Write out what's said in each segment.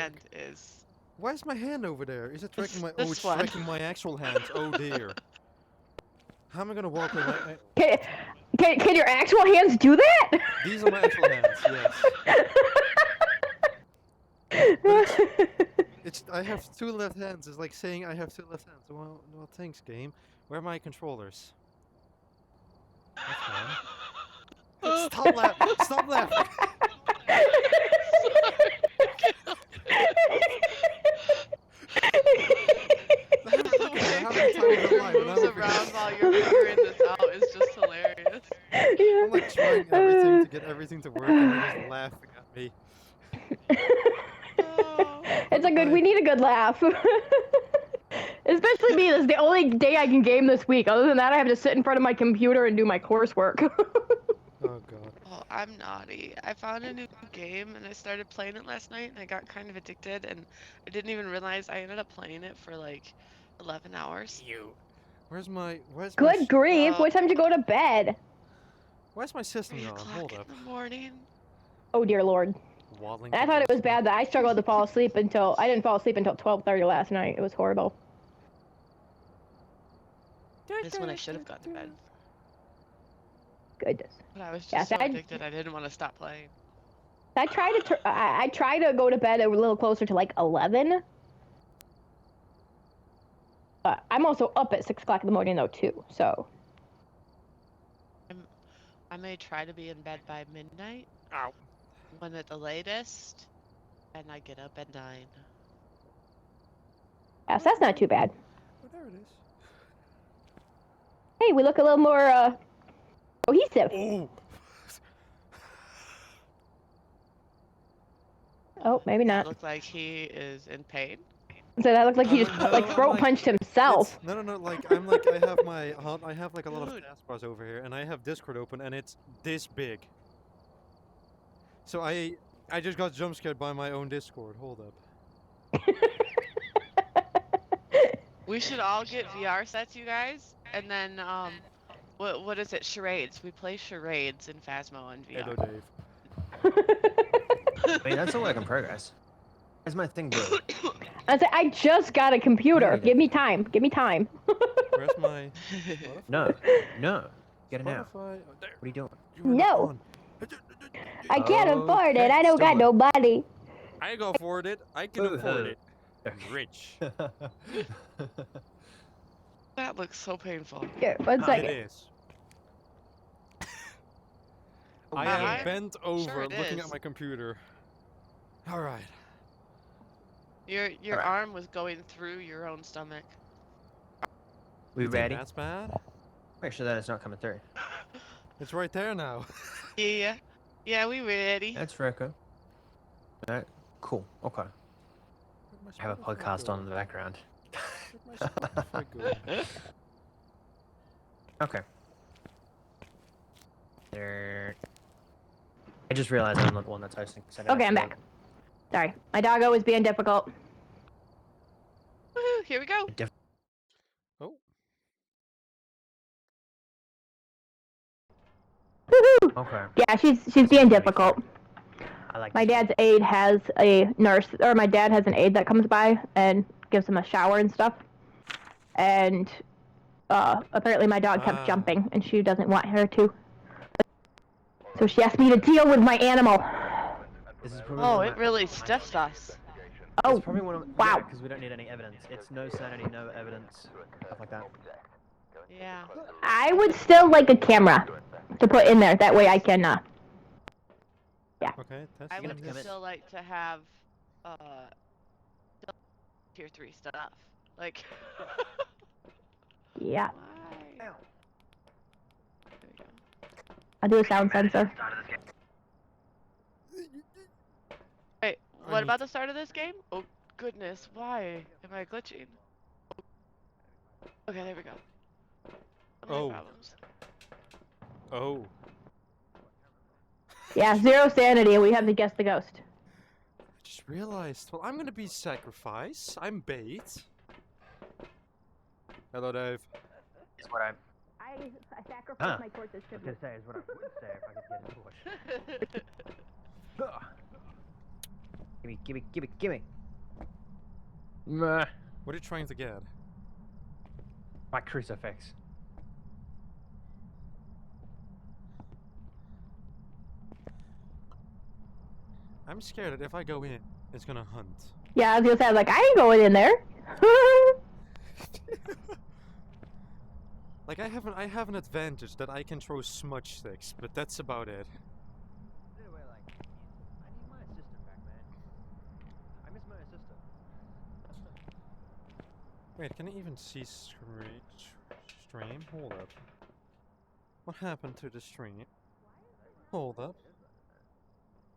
hand is. Where's my hand over there? Is it tracking my? This Oh, it's one. tracking my actual hands. Oh dear. How am I gonna walk with my? Can your actual hands do that? These are my actual hands. Yes. It's. I have two left hands. It's like saying I have two left hands. Well, thanks, game. Where are my controllers? Stop laughing! Stop laughing! Moves around while you're figuring this out is just hilarious. I'm like trying everything to get everything to work, and they're just laughing at me. It's a good. We need a good laugh. Especially me. This is the only day I can game this week. Other than that, I have to sit in front of my computer and do my coursework. Oh god. Oh, I'm naughty. I found a new game and I started playing it last night and I got kind of addicted and I didn't even realize I ended up playing it for like 11 hours. Where's my Good grief! What time did you go to bed? Where's my system 3 gone? o'clock Hold in up. the morning. Oh dear lord. Waddling I thought it was bad that I struggled to fall asleep until I didn't fall asleep until 12:30 last night. It was horrible. This is when I should have gone to bed. Goodness. But I was just so addicted I didn't want to stop playing. I try to go to bed a little closer to like 11. But I'm also up at 6 o'clock in the morning though too, so. I may try to be in bed by midnight. Ow. When at the latest, and I get up at 9. Yeah, so that's not too bad. Oh, there it is. Hey, we look a little more cohesive. Oh. Oh, maybe not. Look like he is in pain. So that looked like he just throat punched himself. No, like I have like a lot of taskbars over here, and I have Discord open, and it's this big. So I just got jump scared by my own Discord. Hold up. We should all get VR sets, you guys, and then what is it? Charades. We play charades in Phasmo and VR. Hello, Dave. I mean, that's a work in progress. Where's my thing, bro? I just got a computer. Give me time. Give me time. Where's my? No. Get it now. Spotify? What are you doing? No. I can't afford it. I don't got no money. I can afford it. I can afford it. I'm rich. That looks so painful. Here, 1 second. It is. I am bent over looking at my computer. All right. Your arm was going through your own stomach. We ready? That's bad. Make sure that it's not coming through. It's right there now. Yeah, we ready. That's Rocco. Alright, cool. Okay. I have a podcast on in the background. Okay. There. I just realized I'm not the one that's hosting. Okay, I'm back. Sorry, my doggo was being difficult. Woohoo! Here we go. Oh. Woohoo! Okay. Yeah, she's being difficult. I like my dad's aide has a nurse, or my dad has an aide that comes by and gives him a shower and stuff. And apparently my dog kept jumping, and she doesn't want her to. So she asked me to deal with my animal. Oh, it really stiffs us. Oh, probably one of, wow. Because we don't need any evidence. It's no sanity, no evidence, stuff like that. Yeah. I would still like a camera to put in there. That way I can, yeah. Okay, that's I would still like to have, tier 3 stuff. Like. Yeah. Why? I'll do a sound sensor. Wait, what about the start of this game? Oh, goodness, why am I glitching? Okay, there we go. No problems. Oh. Yeah, 0 sanity, and we have to guess the ghost. I just realized. Well, I'm gonna be sacrifice. I'm bait. Hello, Dave. Is what I sacrificed my torches. I was gonna say is what I would say if I could get into it. Give me. Meh. What are you trying to get? My crucifix. I'm scared that if I go in, it's gonna hunt. Yeah, I was gonna say, like, I ain't going in there. Like I have an advantage that I can throw smudge sticks, but that's about it. Anyway, like, I need my assistant back, man. I miss my assistant. Wait, can I even see stream? Hold up. What happened to the stream? Hold up.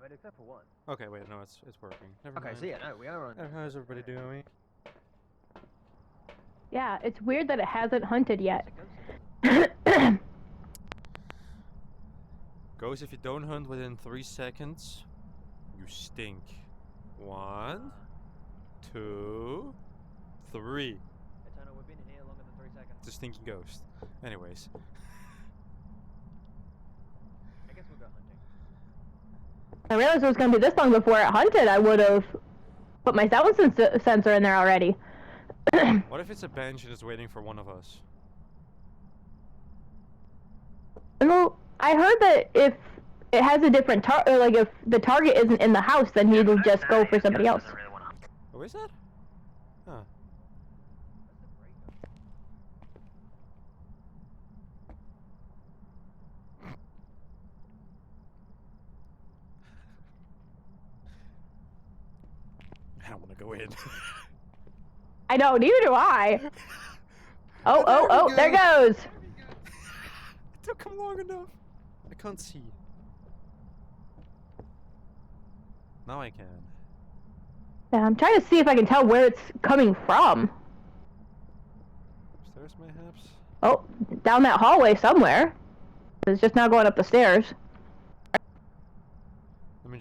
But except for one. Okay, wait, no, it's working. Never Okay, mind. so yeah, no, we are on. How's everybody doing? Yeah, it's weird that it hasn't hunted yet. Goes, if you don't hunt within 3 seconds, you stink. 1, 2, 3. Eternal, we've been in here longer than 3 seconds. It's a stinky ghost. Anyways. I guess we'll go hunting. I realized it was gonna be this long before it hunted. I would have put my sound sensor in there already. What if it's a bench and it's waiting for one of us? Well, I heard that if it has a different target, like if the target isn't in the house, then he will just go for somebody else. Oh, is that? Huh. I don't want to go in. I know, neither do I. Oh, there goes. It took him long enough. I can't see. Now I can. Yeah, I'm trying to see if I can tell where it's coming from. Upstairs, mayhaps? Oh, down that hallway somewhere. It's just now going up the stairs. Let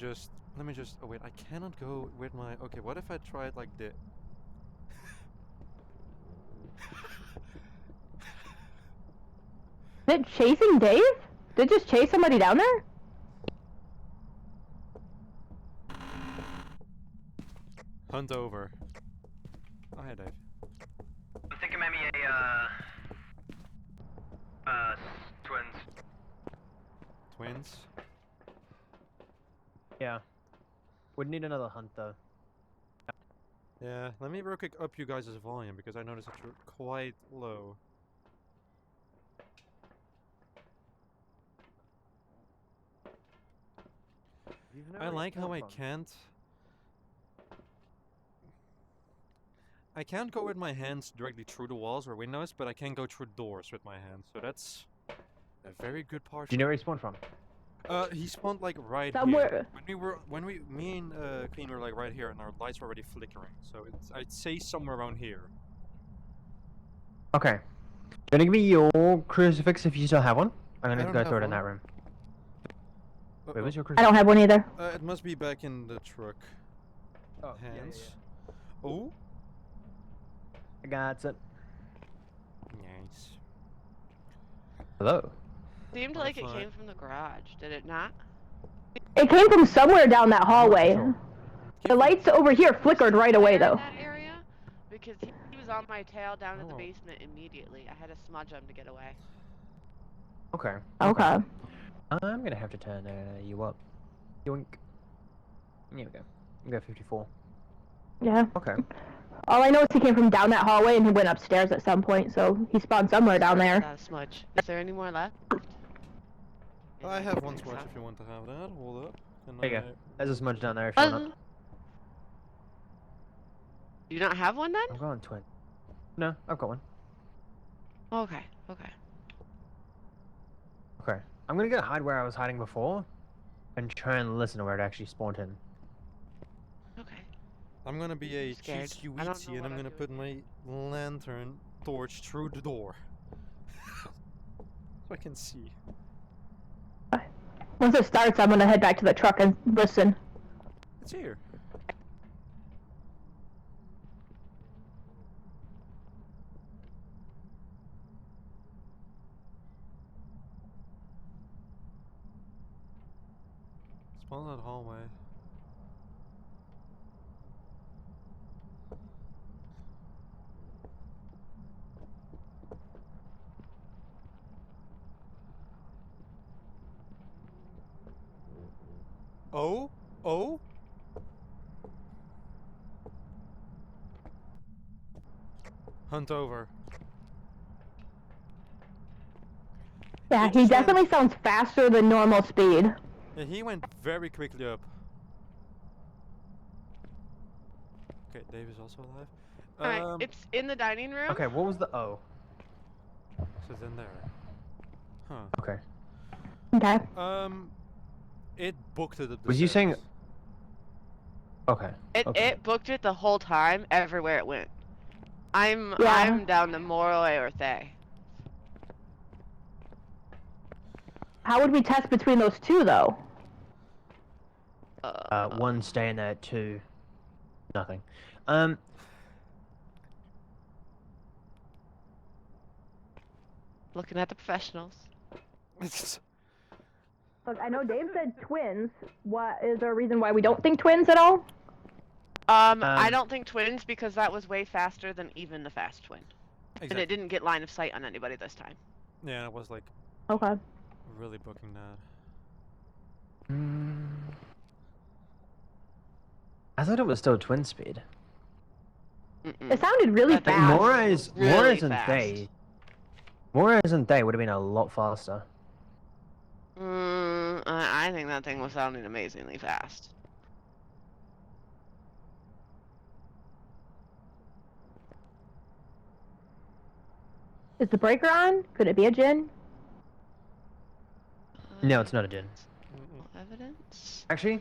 me just, oh wait, I cannot go with my, okay, what if I tried like this? Is it chasing Dave? Did it just chase somebody down there? Hunt over. Oh, hi Dave. I'm thinking maybe twins. Twins? Yeah. Would need another hunt though. Yeah, let me real quick up you guys' volume because I noticed that you're quite low. I like how I can't go with my hands directly through the walls or windows, but I can go through doors with my hands, so that's a very good part. Do you know where he spawned from? He spawned like right Somewhere. here. Me and Queen were like right here, and our lights were already flickering. So I'd say somewhere around here. Okay. Do you wanna give me your crucifix if you still have one? I'm I gonna don't go have throw it in one. that room. Wait, Uh-oh. where's your I crucifix? don't have one either. It must be back in the truck. Oh, Hands. Oh. I got it. Nice. Hello. Seemed like it Fine. came from the garage, did it not? It came from somewhere down that hallway. sure. The lights over here flickered right away In though. that area? Because he was on my tail down to the Oh. basement immediately. I had to smudge him to get away. Okay. Okay. I'm gonna have to turn you up. Yoink. Here we go. We go 54. Yeah. Okay. All I know is he came from down that hallway and he went upstairs at some point, so he spawned somewhere down there. Smudge. Is there any more left? I have one smudge if you want to have that. Hold up. And There you go. There's a smudge down there if you want. You don't have one then? I'm going twin. No, I've got one. Okay, okay. Okay. I'm gonna go hide where I was hiding before, and try and listen to where it actually spawned in. Okay. I'm gonna be a Scared. cheesy I don't weetsy know and what I'm I'm gonna doing put my lantern torch through the door. So I can see. Once it starts, I'm gonna head back to the truck and listen. It's here. Spawn that hallway. Oh? Oh? Hunt over. Yeah, It he just went. definitely sounds faster than normal speed. Yeah, he went very quickly up. Okay, Dave is also alive. Alright, it's in the dining room. Okay, what was the O? So it's in there. Huh. Okay. Okay. It booked it up the Was you saying? stairs. Okay. Okay. It booked it the whole time, everywhere it went. I'm Yeah. down to Moroi or Thay. How would we test between those two, though? One staying there, two, nothing. Looking at the professionals. Look, I know Dave said twins. What is there a reason why we don't think twins at all? I don't think twins because that was way faster than even the fast twin. Exactly. And it didn't get line of sight on anybody this time. Yeah, it was like Okay. really booking that. I thought it was still twin speed. It sounded really That thing fast. was really Mora's and fast. Thay. Mora's and Thay would have been a lot faster. I think that thing was sounding amazingly fast. Is the breaker on? Could it be a Jinn? No, it's not a Jinn. Evidence? Actually,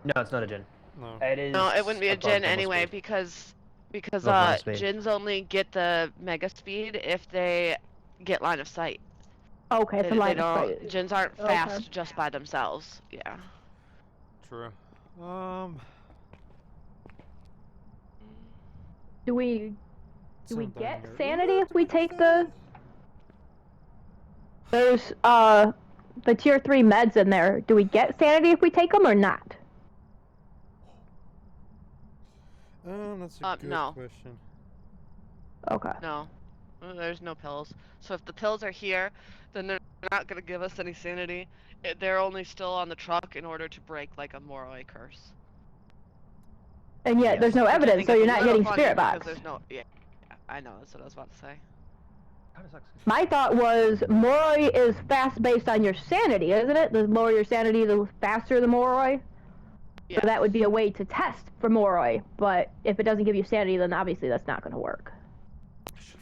no, it's not a Jinn. No. It is. No, it wouldn't be a above Jinn normal anyway speed. because Above normal speed. Jinns only get the mega speed if they get line of sight. Okay, it's a line of don't. sight. Jinns aren't Okay. fast just by themselves. Yeah. True. Do we Some get dining sanity area. if we take the there's the tier 3 meds in there? Do we get sanity if we take them or not? That's a good No. question. Okay. No. There's no pills. So if the pills are here, then they're not gonna give us any sanity. They're only still on the truck in order to break like a Moroi curse. And yet there's no Which I evidence, think so is you're a not little getting funny spirit because box. there's no. Yeah, I know. That's what I was about to say. Kinda sucks. My thought was Moroi is fast based on your sanity, isn't it? The lower your sanity, the faster the Moroi. Yeah. So that would be a way to test for Moroi, but if it doesn't give you sanity, then obviously that's not going to work. I should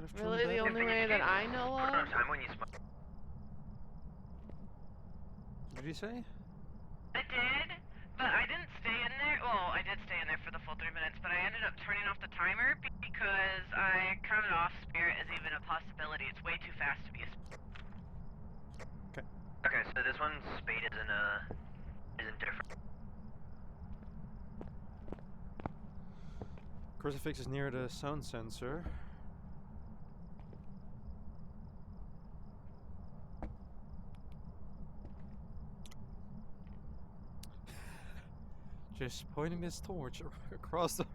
have Really, tried the that. only way that I know of. Did you say? I did, but I didn't stay in there. Well, I did stay in there for the full 3 minutes, but I ended up turning off the timer because I counted off spirit as even a possibility. It's way too fast to be a. Okay, so this one's speed isn't different. Crucifix is near the sound sensor. Just pointing this torch across the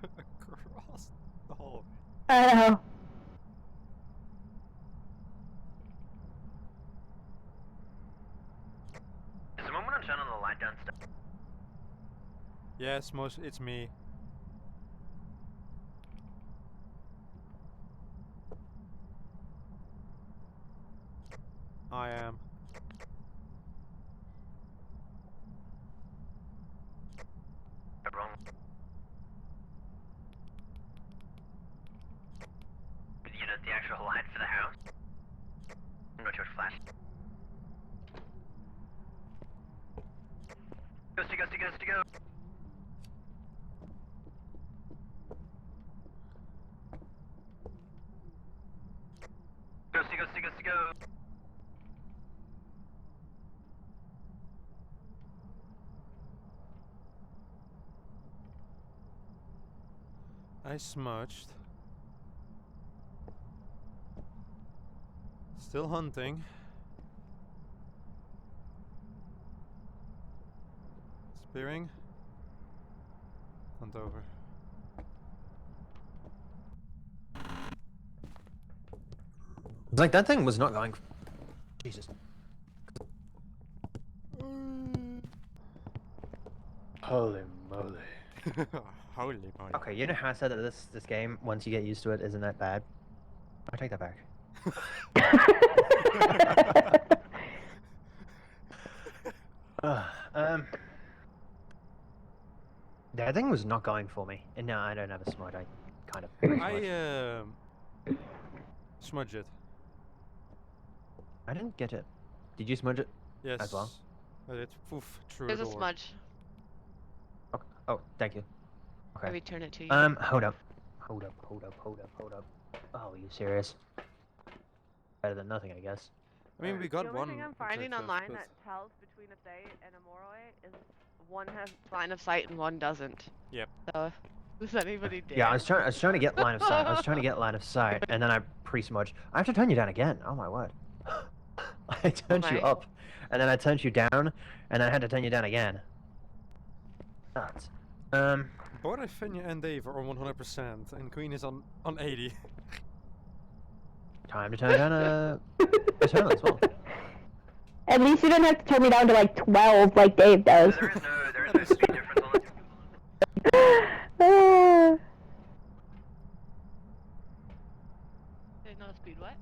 hall. I don't know. Is someone want to turn on the light downstairs? Yes, it's me. I am. Wrong. You know, the actual light for the house. I'm not sure it's flash. Ghosty, ghosty, ghosty, go. Ghosty, ghosty, ghosty, go. I smudged. Still hunting. Spearing. Hunt over. Like, that thing was not going. Jesus. Holy moly. Holy moly. Okay, you know how I said that this game, once you get used to it, isn't that bad? I take that back. That thing was not going for me. And now I don't have a smudge. I kind of smudged. I smudge it. I didn't get it. Did you smudge it? Yes. As well? It's poof through There's a a door. smudge. Okay. Oh, thank you. I Okay. return it to you. Hold up. Hold up. Oh, are you serious? Better than nothing, I guess. I mean, we got the one. only thing I'm finding objective, online but- that tells between a Thae and a Moroi is one has line of sight and one doesn't. Yep. So, does anybody dare? Yeah, I was trying to get line of sight. And then I pre-smudged. I have to turn you down again. Oh my word. I turned you my. up, and then I turned you down, and then I had to turn you down again. Nuts. Both Finja and Dave are on 100%, and Queen is on 80. Time to turn down Eternal as well. At least you didn't have to turn me down to like 12 like Dave does. There is no speed difference on it. There's no speed what?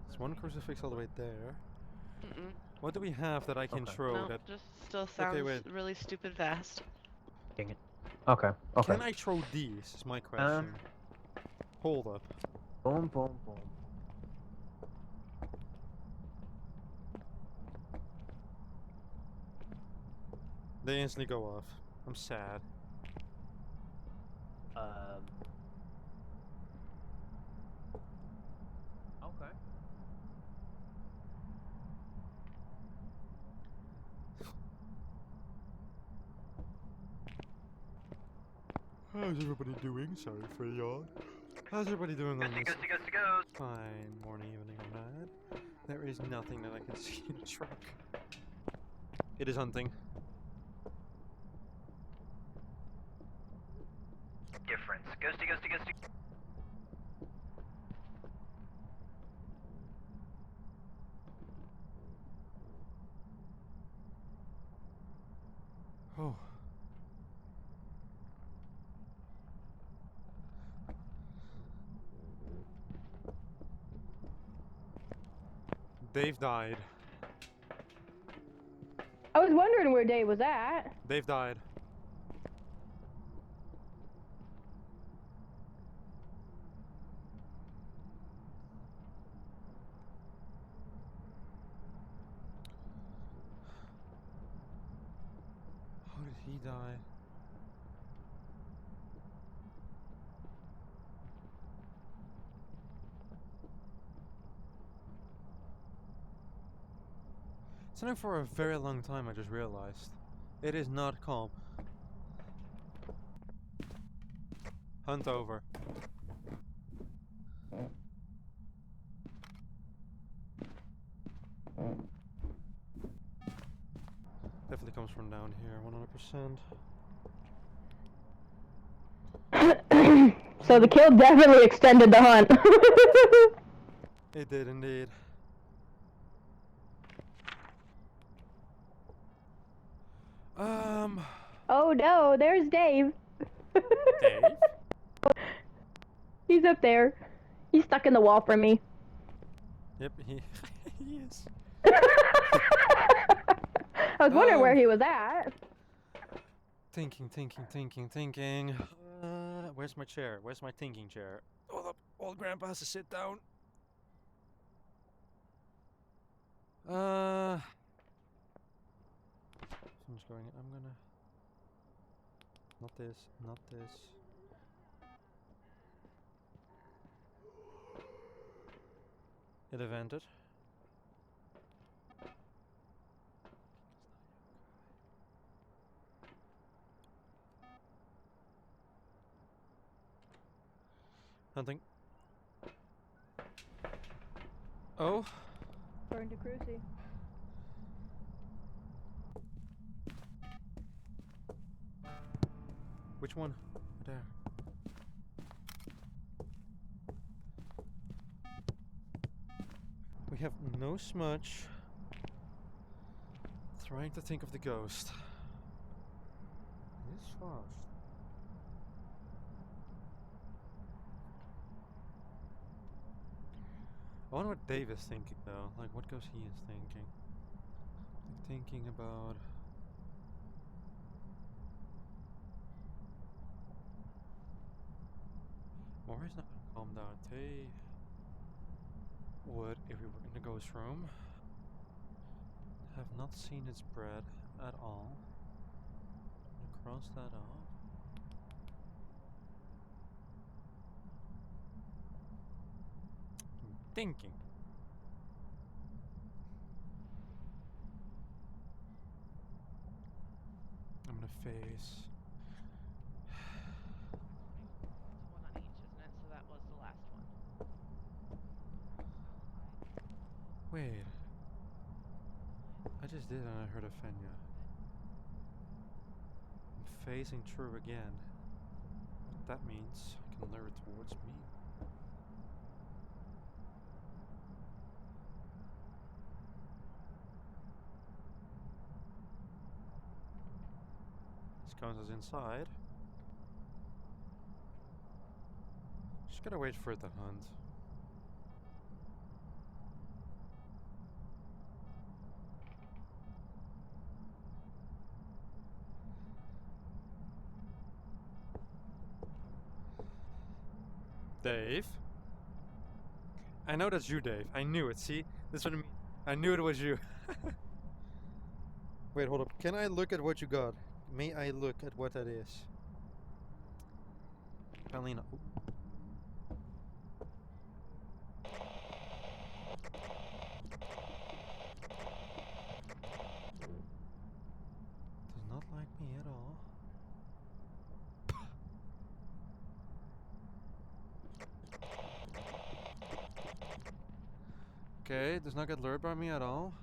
There's one crucifix all the way there. Mm-mm. What do we have that I can Okay. throw No, that... just still sounds wait. really stupid fast. Dang it. Okay. Can I throw these, is my question. Hold up. Boom, boom, boom. They instantly go off. I'm sad. Okay. How's everybody doing? Sorry for yawn. How's everybody doing on this Ghosty. fine morning, evening, or night? There is nothing that I can see in the truck. It is hunting. Difference. Ghosty. Oh. Dave died. I was wondering where Dave was at. Dave died. How did he die? It's been for a very long time, I just realized. It is not calm. Hunt over. Definitely comes from down here, 100%. So the kill definitely extended the hunt. It did indeed. Oh no, there's Dave. Dave? He's up there. He's stuck in the wall from me. Yep, he is. I was wondering where he was at. Thinking. Where's my chair? Where's my thinking chair? Hold up, old grandpa has to sit down. I'm just going, I'm gonna... Not this. It evented. Hunting. Oh. Burn to Crucy. Which one? There. We have no smudge. Trying to think of the ghost. fast. I wonder what Dave is thinking though. Like, what goes he is thinking? Thinking about. Maury's not gonna calm down. They would, if we were in the ghost room, have not seen its bread at all. Cross that off. I'm thinking. I'm gonna face. One on each, isn't it? So that was the last one. Wait. I just did and I heard a Fenya. I'm facing true again. That means I can lure it towards me. This counts as inside. Just gotta wait for it to hunt. Dave? I know that's you, Dave. I knew it. See? This what I mean. I knew it was you. Wait, hold up. Can I look at what you got? May I look at what that is? Apparently not. Does not like me at all. Okay, does not get lured by me at all.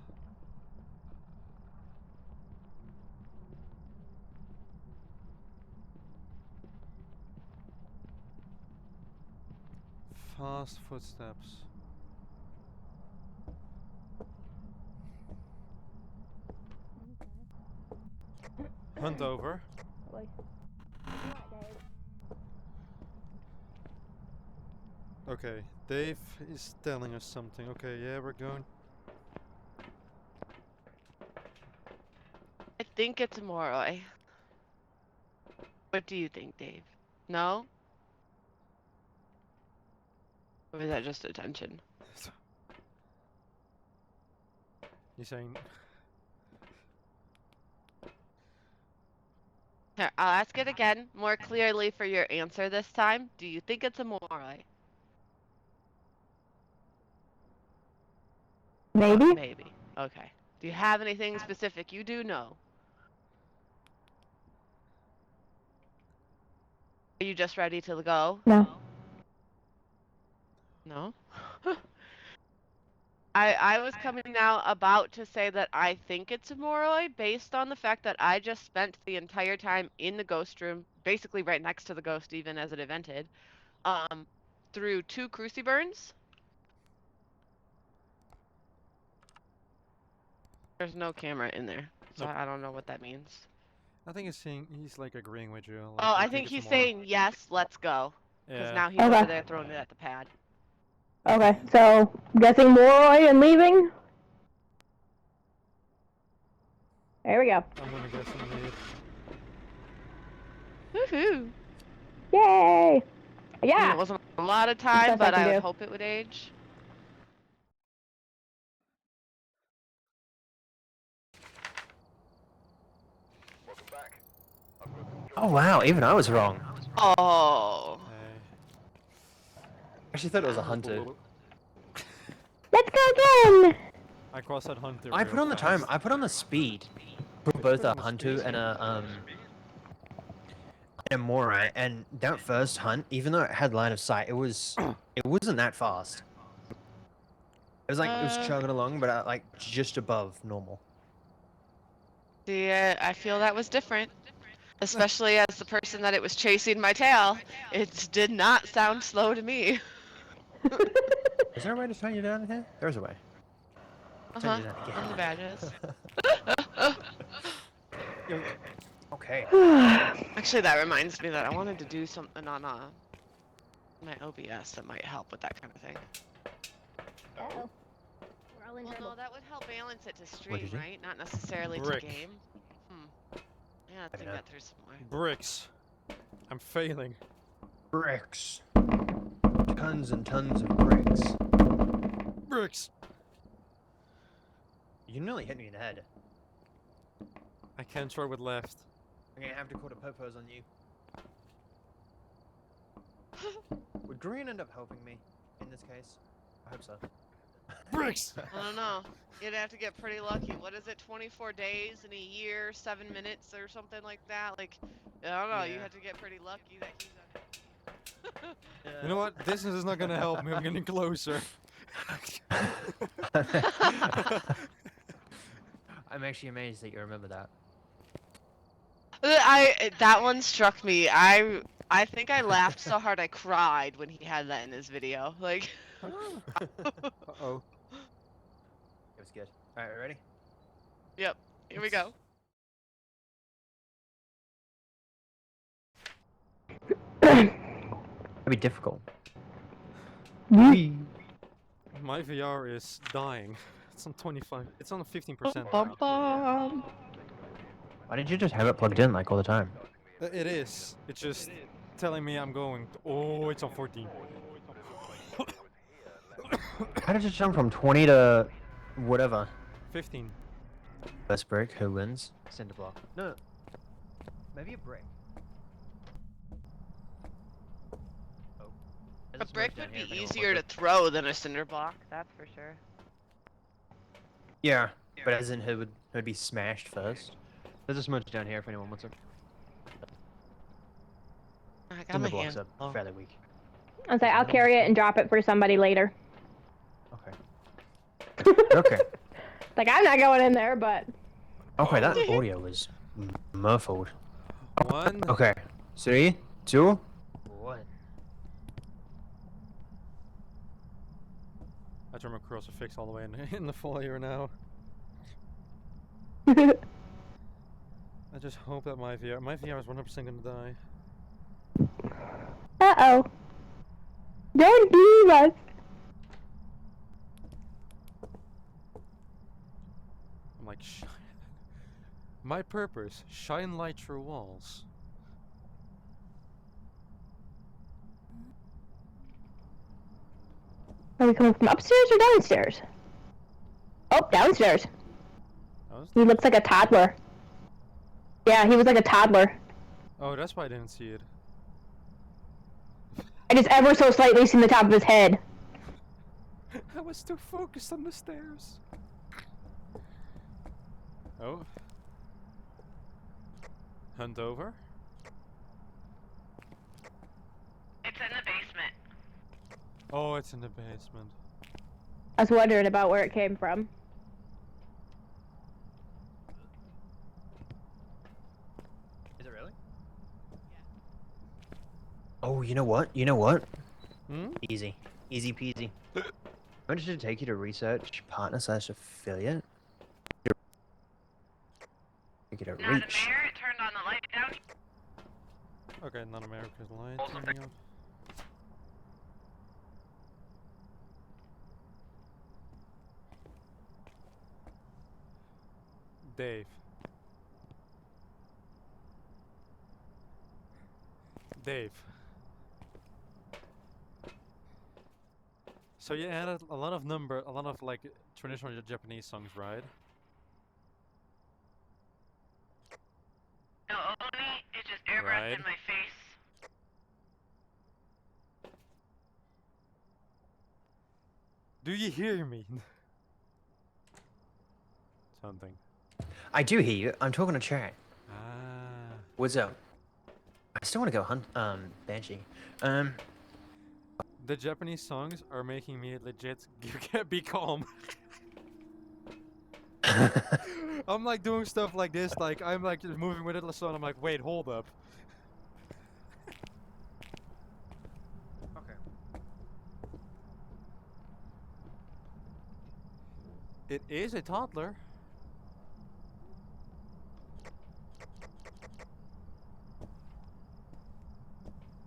Fast footsteps. Hunt over. Okay, Dave is telling us something. Okay, yeah, we're going. I think it's Moroi. What do you think, Dave? No? Or is that just attention? You saying? Here, I'll ask it again, more clearly for your answer this time. Do you think it's a Moroi? Maybe? Maybe. Okay. Do you have anything specific you do know? Are you just ready to go? No. No? I was coming now about to say that I think it's a Moroi based on the fact that I just spent the entire time in the ghost room, basically right next to the ghost even as it evented, through 2 cruciburns. There's no camera in there, so Nope. I don't know what that means. I think he's like agreeing with you. Like, Oh, I think he's saying yes, let's go. Because Yeah. now he's Okay. over there throwing it at the pad. Okay, so guessing Moroi and leaving? There we go. I'm gonna guess indeed. Woohoo! Yay! I mean, Yeah! it wasn't a lot of time, best I but can I would do. hope it would age. Oh wow, even I was wrong. Oh. Hey. I actually thought it was a hunter. Let's go again! I crossed that hunter. I real put on the time. fast. I put on the speed for both a hunter and a Morai, and that first hunt, even though it had line of sight, it wasn't that fast. It was like it was chugging along, but like just above normal. See, I feel that was different. Especially as the person that it was chasing my tail. It did not sound slow to me. Is there a way to turn you down here? There's a way. Turn you down again. On the badges. Yo, Okay. Actually, that reminds me that I wanted to do something on my OBS that might help with that kind of thing. Uh-oh. We're all in Well, trouble. no, that would help balance it to What'd stream, you do? right? Not necessarily Brick. to game. Yeah, I think dunno. that through some more. Bricks. I'm failing. Bricks. Tons and tons of bricks. Bricks. You nearly hit me in the head. I can't try with left. I'm gonna have to call the popos on you. Would green end up helping me in this case? I hope so. Bricks. I don't know. You'd have to get pretty lucky. What is it? 24 days in a year, 7 minutes, or something like that? Like, I don't know. You Yeah. have to get pretty lucky that he's on. You know what? Distance is not gonna help me. I'm getting closer. I'm actually amazed that you remember that. That one struck me. I think I laughed so hard I cried when he had that in his video. Like, Uh-oh. It was good. Alright, ready? yep. Here we go. That'd be difficult. You- My VR is dying. It's on 25. It's on 15%. Bum, bum. Why didn't you just have it plugged in like all the time? It is. It's just telling me I'm going. Oh, it's on 14. How did you jump from 20 to whatever? 15. First brick, who wins? Cinder block. No. Maybe a brick. Oh. A brick would be easier to throw than a cinder block. That's for sure. Yeah, but as in who would be smashed first. There's a smudge down here if anyone wants it. I got Cinder my blocks hand. are fairly weak. I was like, I'll carry it and drop it for somebody later. Okay. Okay. Like, I'm not going in there, but Okay, that audio was muffled. 1. Okay. 3, 2, 1. I turn my crucifix all the way in the foyer now. I just hope that my VR is 100% gonna die. uh-oh. Don't leave us. I'm like, my purpose: shine light through walls. Are we coming from upstairs or downstairs? Oh, downstairs. He looks like a toddler. Yeah, he was like a toddler. Oh, that's why I didn't see it. I just ever so slightly seen the top of his head. I was too focused on the stairs. Oh. Hunt over. It's in the basement. Oh, it's in the basement. I was wondering about where it came from. Is it really? Oh, you know what? You know what? Hmm? Easy. Easy peasy. How much did it take you to research partner / affiliate? Take it to Not a reach. mayor, it turned on the light down. Okay, not America's light. Also turning off. Dave. Dave. So you added a lot of like traditional Japanese songs, right? No, Oni, it just air breath Right. in my face. Do you hear me? Something. I do hear you. I'm talking to chat. Ah. What's up? I still want to go hunt Banshee. The Japanese songs are making me legit be calm. I'm like doing stuff like this, like I'm like just moving with it, so I'm like, wait, hold up. Okay. It is a toddler.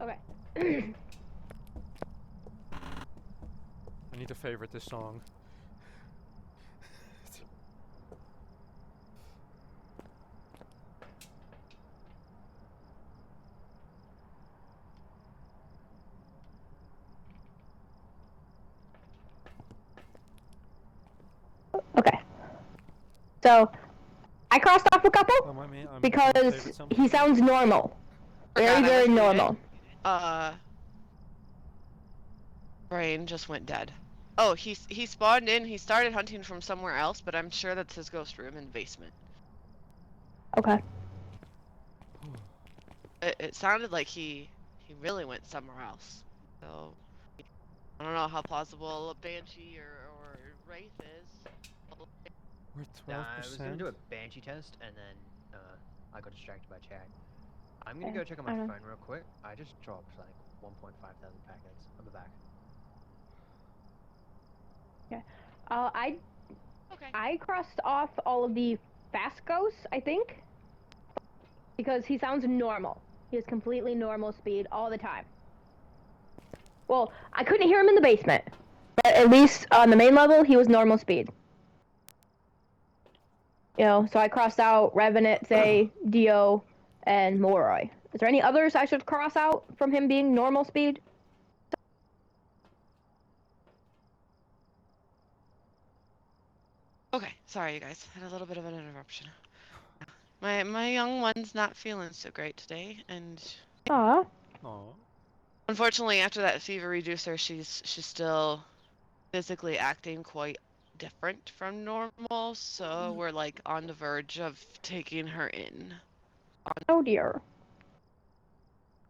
Okay. I need to favorite this song. Okay. So, I crossed off a couple Don't mind me, I'm gonna because favorite something. he sounds normal. Very, Forgot I very was muted. normal. Brain just went dead. Oh, he spawned in. He started hunting from somewhere else, but I'm sure that's his ghost room in the basement. Okay. It sounded like he really went somewhere else. So I don't know how plausible a banshee or wraith is. We're 12%. I was gonna do a banshee test, and then I got distracted by chat. I'm gonna go check on my phone real quick. I just dropped like 1.5 thousand packets. I'll be back. Okay. Okay. I crossed off all of the fast ghosts, I think, because he sounds normal. He has completely normal speed all the time. Well, I couldn't hear him in the basement, but at least on the main level, he was normal speed. You know, so I crossed out Revenant, Zay, Dio, and Moroi. Is there any others I should cross out from him being normal speed? Okay, sorry you guys. Had a little bit of an interruption. My young one's not feeling so great today, and Aw. Aw. unfortunately after that fever reducer, she's still physically acting quite different from normal, so we're like on the verge of taking her in. Oh dear.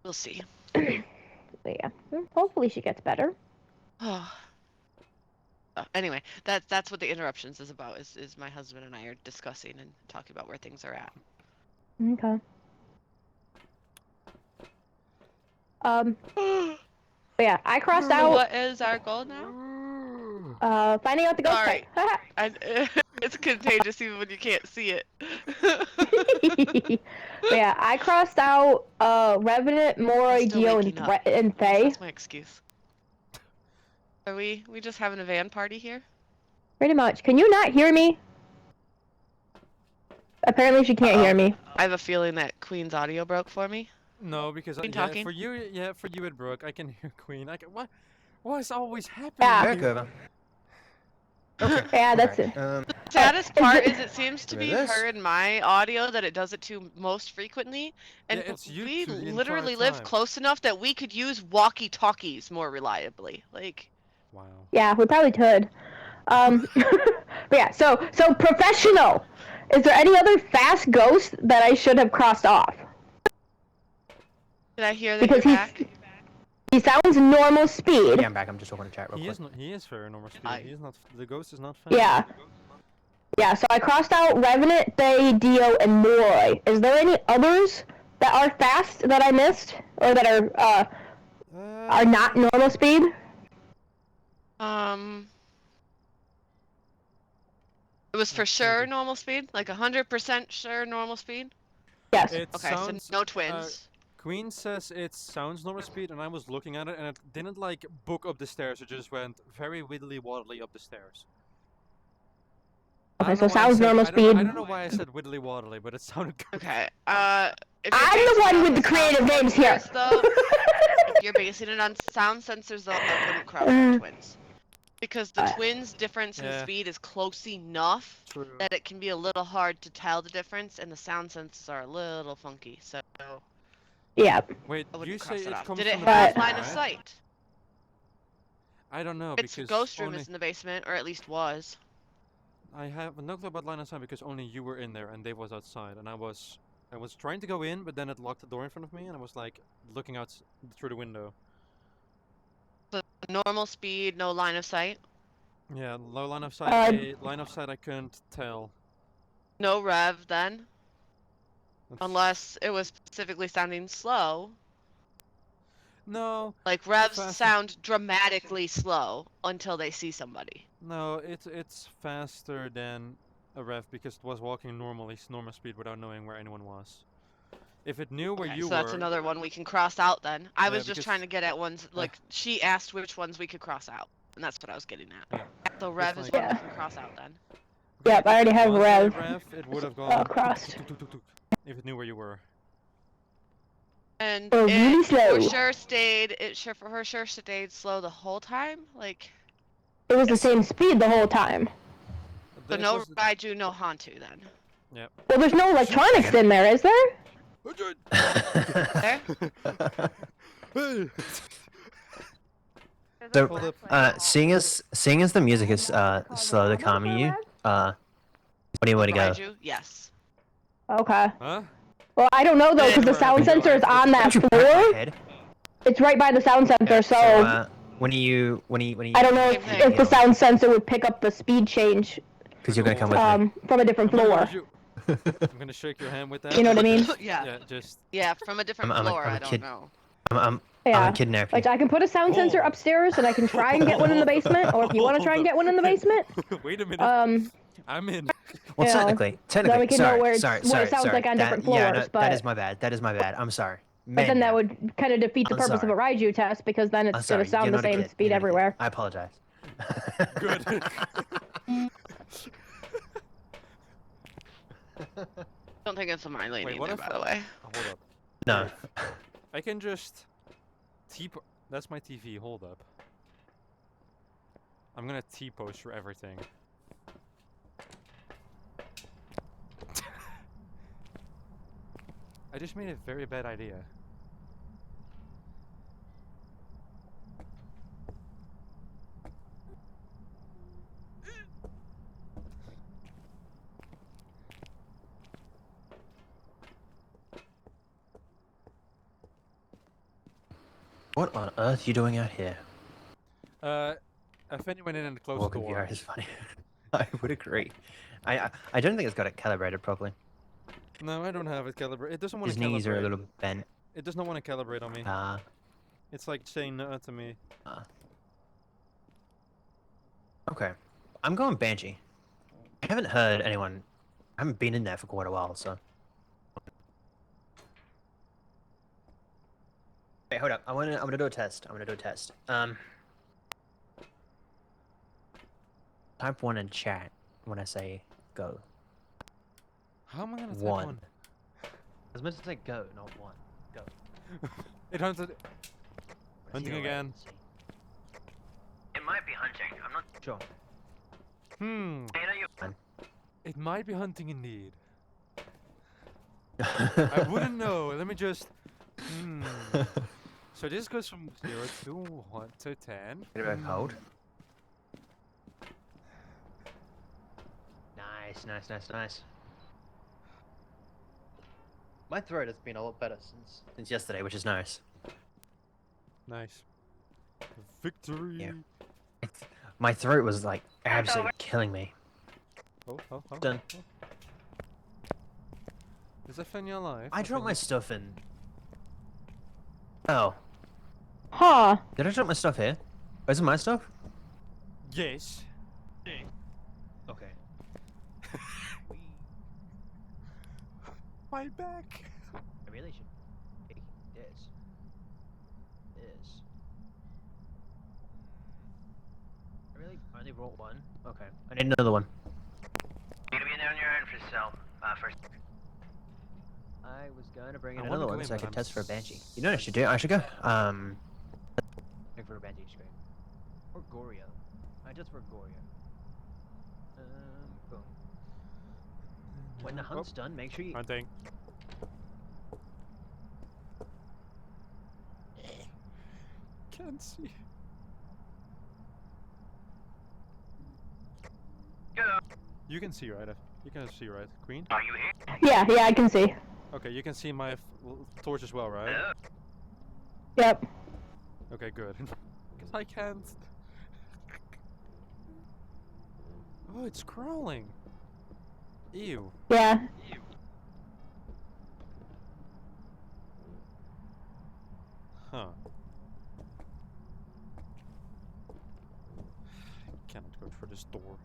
We'll see. Yeah. Hopefully she gets better. Anyway, that's what the interruptions is about. Is my husband and I are discussing and talking about where things are at. Okay. But yeah, I crossed out. What is our goal now? Finding out the ghost Sorry. type. It's contagious even when you can't see it. But yeah, I crossed out Revenant, Moroi, Still Dio, waking up. and Faye. That's my excuse. Are we just having a van party here? Pretty much. Can you not hear me? Apparently she can't hear me. I have a feeling that Queen's audio broke for me. No, because Queen yeah, talking? for you it broke. I can hear Queen. I can, what is always happening? Yeah. Back over. Okay. Yeah, that's it. The saddest part is it seems to Look be at this. her in my audio that it does it to most frequently, and Yeah, it's you we two the entire literally live time. close enough that we could use walkie-talkies more reliably. Like, Wow. Yeah, we probably could. But yeah, so professional. Is there any other fast ghosts that I should have crossed off? did I hear that Because you're back? he sounds normal speed. Yeah, I'm back. I'm just talking to chat real He quick. is not. He is very normal speed. I- He is not. The ghost is not fast. Yeah. Yeah, so I crossed out Revenant, Faye, Dio, and Moroi. Is there any others that are fast that I missed? Or that are not normal speed? It was for sure normal speed, like 100% sure normal speed. Yes. It Okay, sounds, so no twins. Queen says it sounds normal speed, and I was looking at it, and it didn't like book up the stairs. It just went very widdly waddly up the stairs. I Okay, don't so know why I sounds said- normal I don't know- speed. I don't know why I said widdly waddly, but it sounded good. Okay. If you're I'm the basing one it with on the creative sound names here. sensors, though, if you're basing it on sound sensors, though, I wouldn't cross out twins. Because the twins' difference in Yeah. speed is close enough True. that it can be a little hard to tell the difference, and the sound sensors are a little funky. So Yeah. Wait, I you wouldn't say cross it it off. comes Did it from the have basement, line of right? sight? I don't know Its because ghost room only is in the basement, or at least was. I have no clue about line of sight because only you were in there and Dave was outside, and I was trying to go in, but then it locked the door in front of me, and I was like looking out through the window. So normal speed, no line of sight. Yeah, low line of sight. Um, Line of sight I couldn't tell. No rev then, That's- unless it was specifically sounding slow. No, Like revs faster. sound dramatically slow until they see somebody. no, it's faster than a rev because it was walking normally, normal speed without knowing where anyone was. If it knew where Okay, you so were, that's another one we can cross out then. I Yeah, was just because- trying to get at ones like she asked which ones we could cross out, and that's what I was getting at. Yeah. So Rev is like- one we Yeah. can cross out then. Yep, I already have once I Rev. it would have gone crossed. tuk, tuk, tuk, tuk, if it knew where you were. And Oh, really it slow. for her sure stayed slow the whole time. Like, It was the same speed the whole time. so It no was- Raiju, no Hantu then. Well, there's no electronics in there, is there? There? So, Hold up. seeing as the music is slowly calming you, what do you want to go? Raiju, yes. Okay. Huh? Well, I don't know though, because the Anywhere sound we go, sensor is I- on that Don't you pat my floor. head? It's right by the sound sensor, so when you I don't know Same thing. if the sound sensor would pick up the speed change because you're gonna come with me. from a different I'm gonna floor. nudge you. I'm gonna shake your hand with that. You know what I mean? Yeah. Yeah, just Yeah, from a different I'm a- floor, I'm a I don't kid. know. I'm Yeah. gonna kidnap you. Like I can put a sound sensor Hold. upstairs, and I can try and get one in the basement. Or if you want to try and get one in the basement, wait a minute. I'm in. Well, you know, technically, then we can know sorry, where sorry, what it sounds sorry. like on That- different yeah, floors, no, but that is my bad. That is my bad. I'm sorry. but then Man that down. would kind of defeat the I'm purpose of a Raiju test because then I'm it's sorry. gonna sound You're the not a same kid. speed You're not a kid. everywhere. I apologize. Good. Don't think it's a mine lane Wait, what either, if- by the way. Hold up. No. I can just That's my TV. Hold up. I'm gonna T-post for everything. I just made a very bad idea. What on earth are you doing out here? I think went in and closed the Walking door. VR is funny. I would agree. I don't think it's got it calibrated properly. No, I don't have it calibrated. It doesn't want His to calibrate. knees are a little bent. It does not want to calibrate on me. Ah. It's like saying no to me. Okay. I'm going Banshee. I haven't heard anyone. I haven't been in there for quite a while, so. Wait, hold up. I'm gonna do a test. Type 1 in chat when I say go. How am I gonna type 1. one? I was meant to say go, not 1. Go. It hunted. Wanna Hunting see your again. latency? It might be hunting. I'm not Sure. Dana, you. It might be hunting indeed. I wouldn't know. Let me just. So this goes from 0 to 1 to 10. Get it back hold. Nice, nice, nice, nice. My throat has been a lot better since yesterday, which is nice. Nice. Victory. Yeah. My throat was like absolutely killing me. Oh. Done. Is that Fenya alive? I dropped my stuff in. Oh, Huh. did I drop my stuff here? Oh, is it my stuff? Yes. Okay. My back. I really should take this. I really only brought one. Okay. I need another one. You're gonna be in there on your own for yourself. First. I was going to bring in I another wanna one go so I in, but could I'm test for a Banshee. You know what I should do? I should go. Look for a Banshee screen. Or Goryo. I just for Goryo. Boom. When the hunt's done, make sure you. Hunting. Can't see. Go. You can see, right? You can see, right? Queen? Are you here? Yeah, I can see. Okay, you can see my torch as well, right? Hello? Yep. Okay, good. Because I can't. Oh, it's crawling. Ew. Yeah. Huh. Cannot go for this door.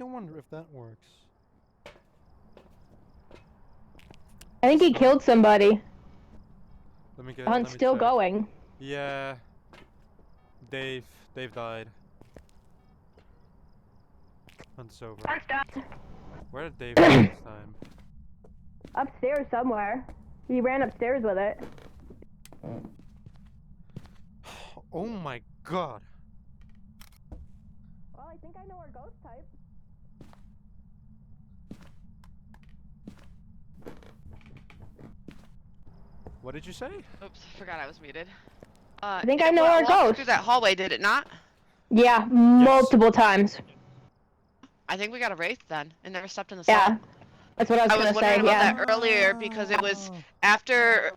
do wonder if that works. I think he killed somebody. Let me get. The hunt's let me still check. going. Yeah. Dave died. Hunt's over. Hunt's done. Where did Dave go this time? Upstairs somewhere. He ran upstairs with it. Oh my god. Well, I think I know our ghost type. What did you say? Oops, forgot I was muted. I think I know our walked ghost. through that hallway, did it not? Yeah, multiple times. I think we got a wraith then. It never stepped in the salt. Yeah, that's what I was I was gonna wondering say. about Yeah. that earlier because it was after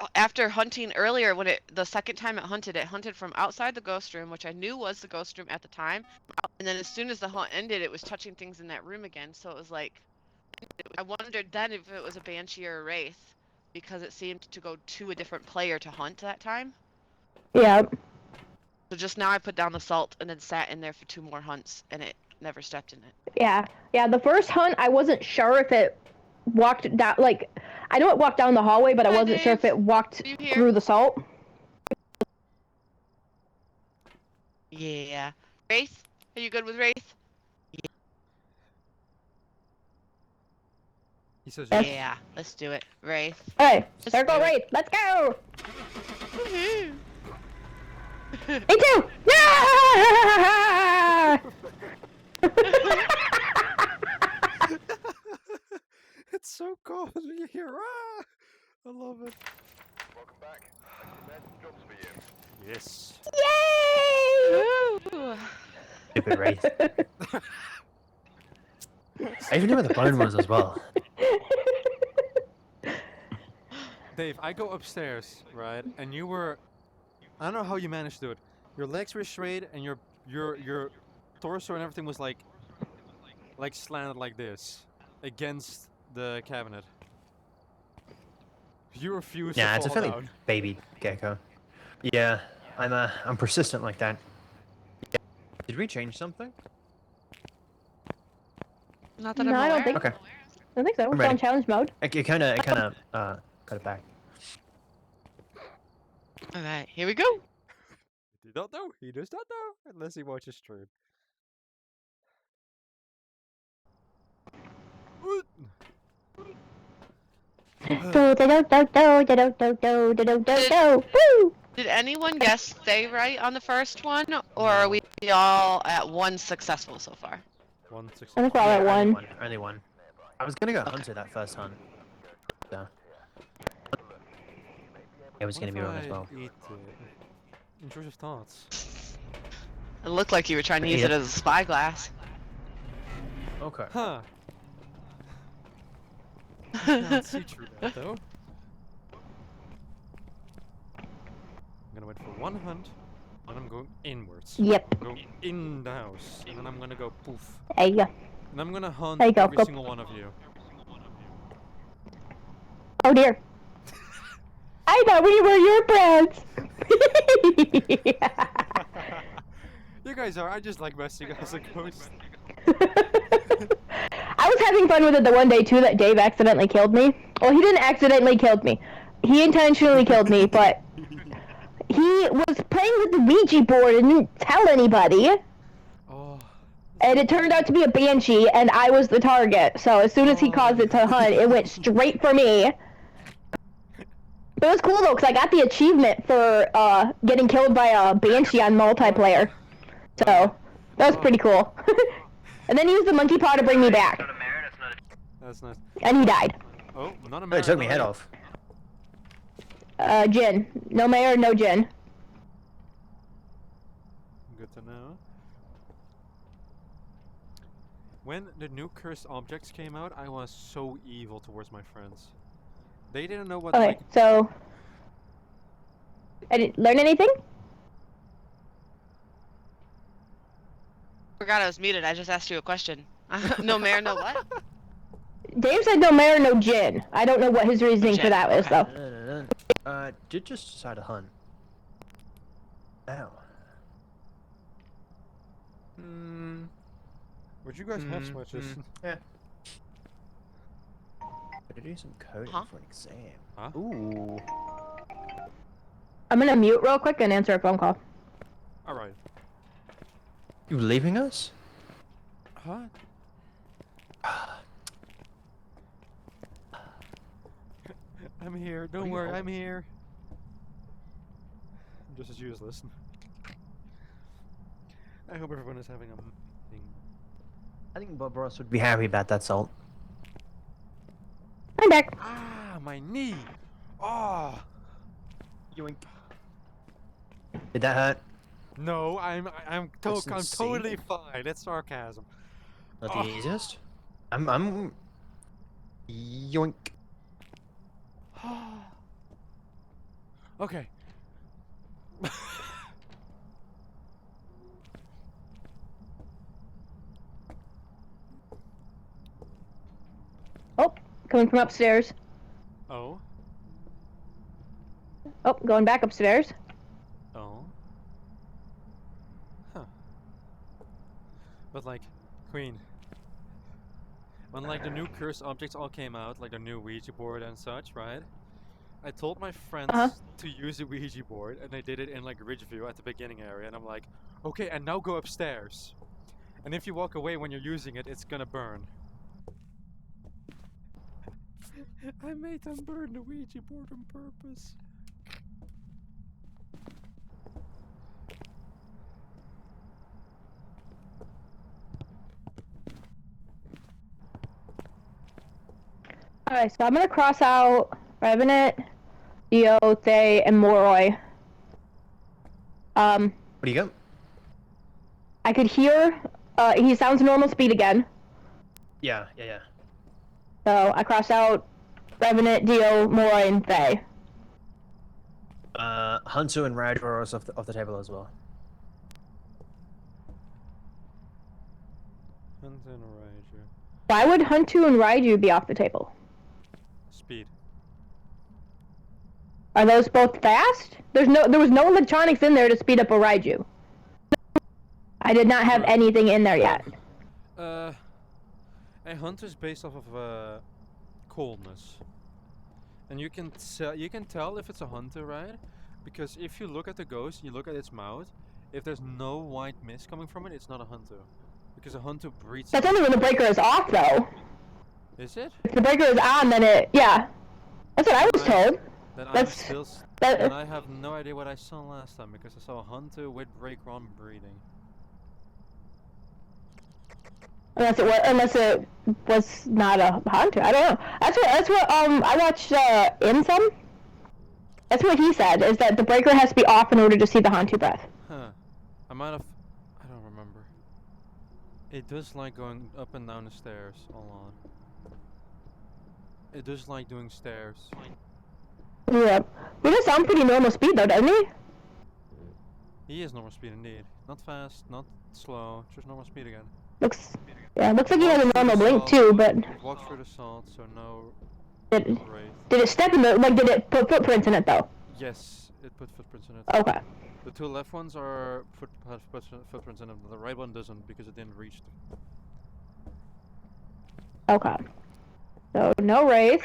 hunting earlier when the second time it hunted from outside the ghost room, which I knew was the ghost room at the time, and then as soon as the hunt ended, it was touching things in that room again. So it was like, I wondered then if it was a banshee or a wraith because it seemed to go to a different player to hunt that time. Yeah. So just now I put down the salt and then sat in there for 2 more hunts and it never stepped in it. Yeah. Yeah. The first hunt, I wasn't sure if it walked down. Like, I know it walked down the hallway, but I Hi, wasn't sure if Dave. it walked Are you here? through the salt. Yeah. Wraith? Are you good with Wraith? He says Yes. Yeah. Let's do it. Wraith. Alright, Let's circle do it. wraith. Let's go. Woohoo! Me too. Yeah! It's so cool when you hear ah! I love it. Welcome back. Jobs for you. Yes. Yay! Woo! Stupid wraith. I even knew where the bone was as well. Dave, I go upstairs, right? And you were I don't know how you managed to do it. Your legs were straight and your torso and everything was like slanted like this against the cabinet. You refused Yeah, to it's a fall fairly down. baby gecko. Yeah, I'm persistent like that. Did we change something? Not that No, I'm I don't aware think- of. Okay. I don't think so. We're I'm still in ready. challenge mode. It kind of cut it back. Alright, here we go. He does not know. He does not know unless he watches stream. Woo! Did anyone guess stay right on the first one, or are we all at 1 successful so far? One six. I think we're all at Only one. one. Only one. I was gonna go hunter that first hunt. So. It was What gonna if be wrong as I well. eat it? Intrusive thoughts. It looked like you were trying to use Yeah. it as a spyglass. Okay. Huh. I can't see through that though. I'm gonna wait for one hunt, and I'm going inwards. Yep. Go in the house, and then I'm gonna go poof. There you go. And I'm gonna hunt There you go, every go. single one of you. Oh dear. I thought we were your friends. You guys are. I just like messing as a ghost. I was having fun with it the one day too that Dave accidentally killed me. Well, he didn't accidentally kill me. He intentionally killed me, but he was playing with the Ouija board and didn't tell anybody. Oh. And it turned out to be a banshee, and I was the target. So as soon as he caused it to hunt, it went straight for me. But it was cool though, because I got the achievement for getting killed by a banshee on multiplayer. So that was pretty cool. And then he used the monkey paw to bring me back, Not a mare, that's not a... That's nice. and he died. Oh, not a Oh, man. it took me head off. Jin. No mayor, no Jin. Good to know. When the new cursed objects came out, I was so evil towards my friends. They didn't know what Okay, like so I didn't learn anything? Forgot I was muted. I just asked you a question. No mayor, no what? Dave said no mayor, no Jin. I don't know what his reasoning for Jin, that was okay. though. Did just decide to hunt. Ow. Would you guys have switches? Yeah. Better do some coding Huh? for an exam. Huh? Ooh. I'm gonna mute real quick and answer a phone call. Alright. You leaving us? Huh? I'm here. Don't worry, I'm here. I'm just as useless. I hope everyone is having a thing. I think Bob Ross would be happy about that, Salt. I'm back. Ah, my knee! Oh! Yoink. Did that hurt? No, I'm Listen, see? totally fine. It's sarcasm. Not Oh. the easiest. I'm. Yoink. Okay. Oh, coming from upstairs. Oh. Oh, going back upstairs. Oh. Huh. But like, Queen. When like the new cursed objects all came out, like the new Ouija board and such, right? I told my friends to use a Ouija board, and they did it in like Ridgeview at the beginning area, and I'm like, okay, and now go upstairs. And if you walk away when you're using it, it's gonna burn. I made them burn the Ouija board on purpose. Alright, so I'm gonna cross out Revenant, Dio, Thay, and Moroi. What do you got? I could hear, he sounds normal speed again. Yeah. So I cross out Revenant, Dio, Moroi, and Thay. Hunter and Raj are also off the table as well. Hunter and Ranger. Why would Huntu and Raiju be off the table? Speed. Are those both fast? There was no electronics in there to speed up a Raiju. I did not have anything in there yet. A hunter's based off of coldness, and you can tell if it's a hunter, right? Because if you look at the ghost, you look at its mouth. If there's no white mist coming from it, it's not a hunter. Because a hunter breathes. That's only when the breaker is off, though. Is it? If the breaker is on, then yeah. That's what I was told. Then I have no idea what I saw last time, because I saw a hunter with breaker on breathing. Unless it was not a hunter. I don't know. That's what I watched Insum. That's what he said, is that the breaker has to be off in order to see the Hantu breath. Huh. I don't remember. It does like going up and down the stairs a lot. It does like doing stairs. Yeah. He does sound pretty normal speed though, doesn't he? He is normal speed indeed. Not fast, not slow, just normal speed again. Looks like he has a normal blink too, but Walks through the salt, so no did wraith. it step in the, like, did it put footprints in it though? Yes, it put footprints in it. Okay. The two left ones are footprints in them. The right one doesn't because it didn't reach. Okay. So no wraith.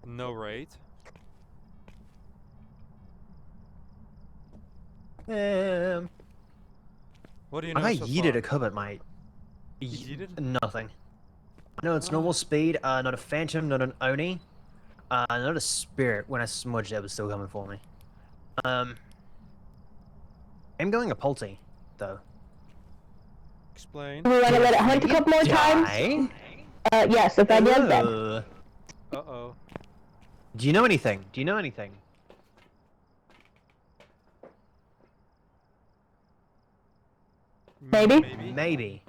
No wraith. What do you know I so yeeted far? a cupboard, mate. You yeeted? Nothing. No, it's normal speed. Not a phantom, not an oni. Not a spirit. When I smudged it, was still coming for me. I'm going a Polty, though. Explain. We want to let it hunt a couple more times. Yes, if I did then. Uh-oh. Do you know anything? Do you know anything? Maybe? Maybe.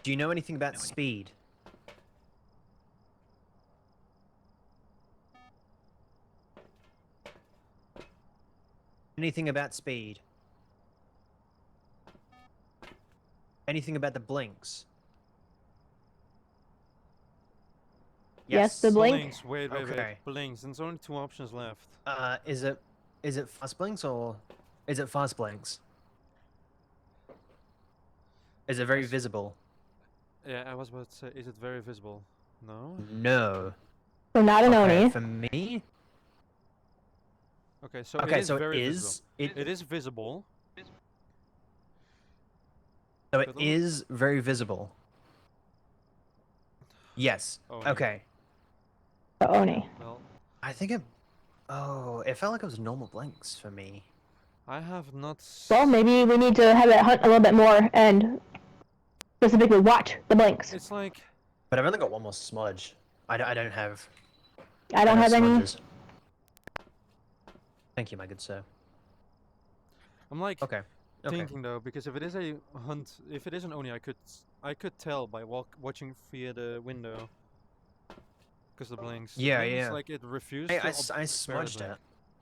Do you know anything about speed? Anything about speed? Anything about the blinks? Yes, the blink. Blinks. Wait. Okay. Blinks. There's only two options left. Is it fast blinks or is it fast blinks? Is it very visible? Yeah, I was about to say, is it very visible? No? No. So not an Okay, Oni. for me. Okay, so it Okay, is so very it visible. is It is visible. so it Fiddle? is very visible. Yes. Oni. Okay. So Oni. Well, I think it. Oh, it felt like it was normal blinks for me. I have not. Well, maybe we need to have it hunt a little bit more and specifically watch the blinks. It's like. But I've only got one more smudge. I don't have. I don't have any. smudges. Thank you, my good sir. I'm like Okay. Okay. thinking though, because if it is a hunt, if it is an Oni, I could tell by watching via the window. Because the blinks. Yeah, the blinks, yeah. like it refused Hey, to. I observe the smudged blink.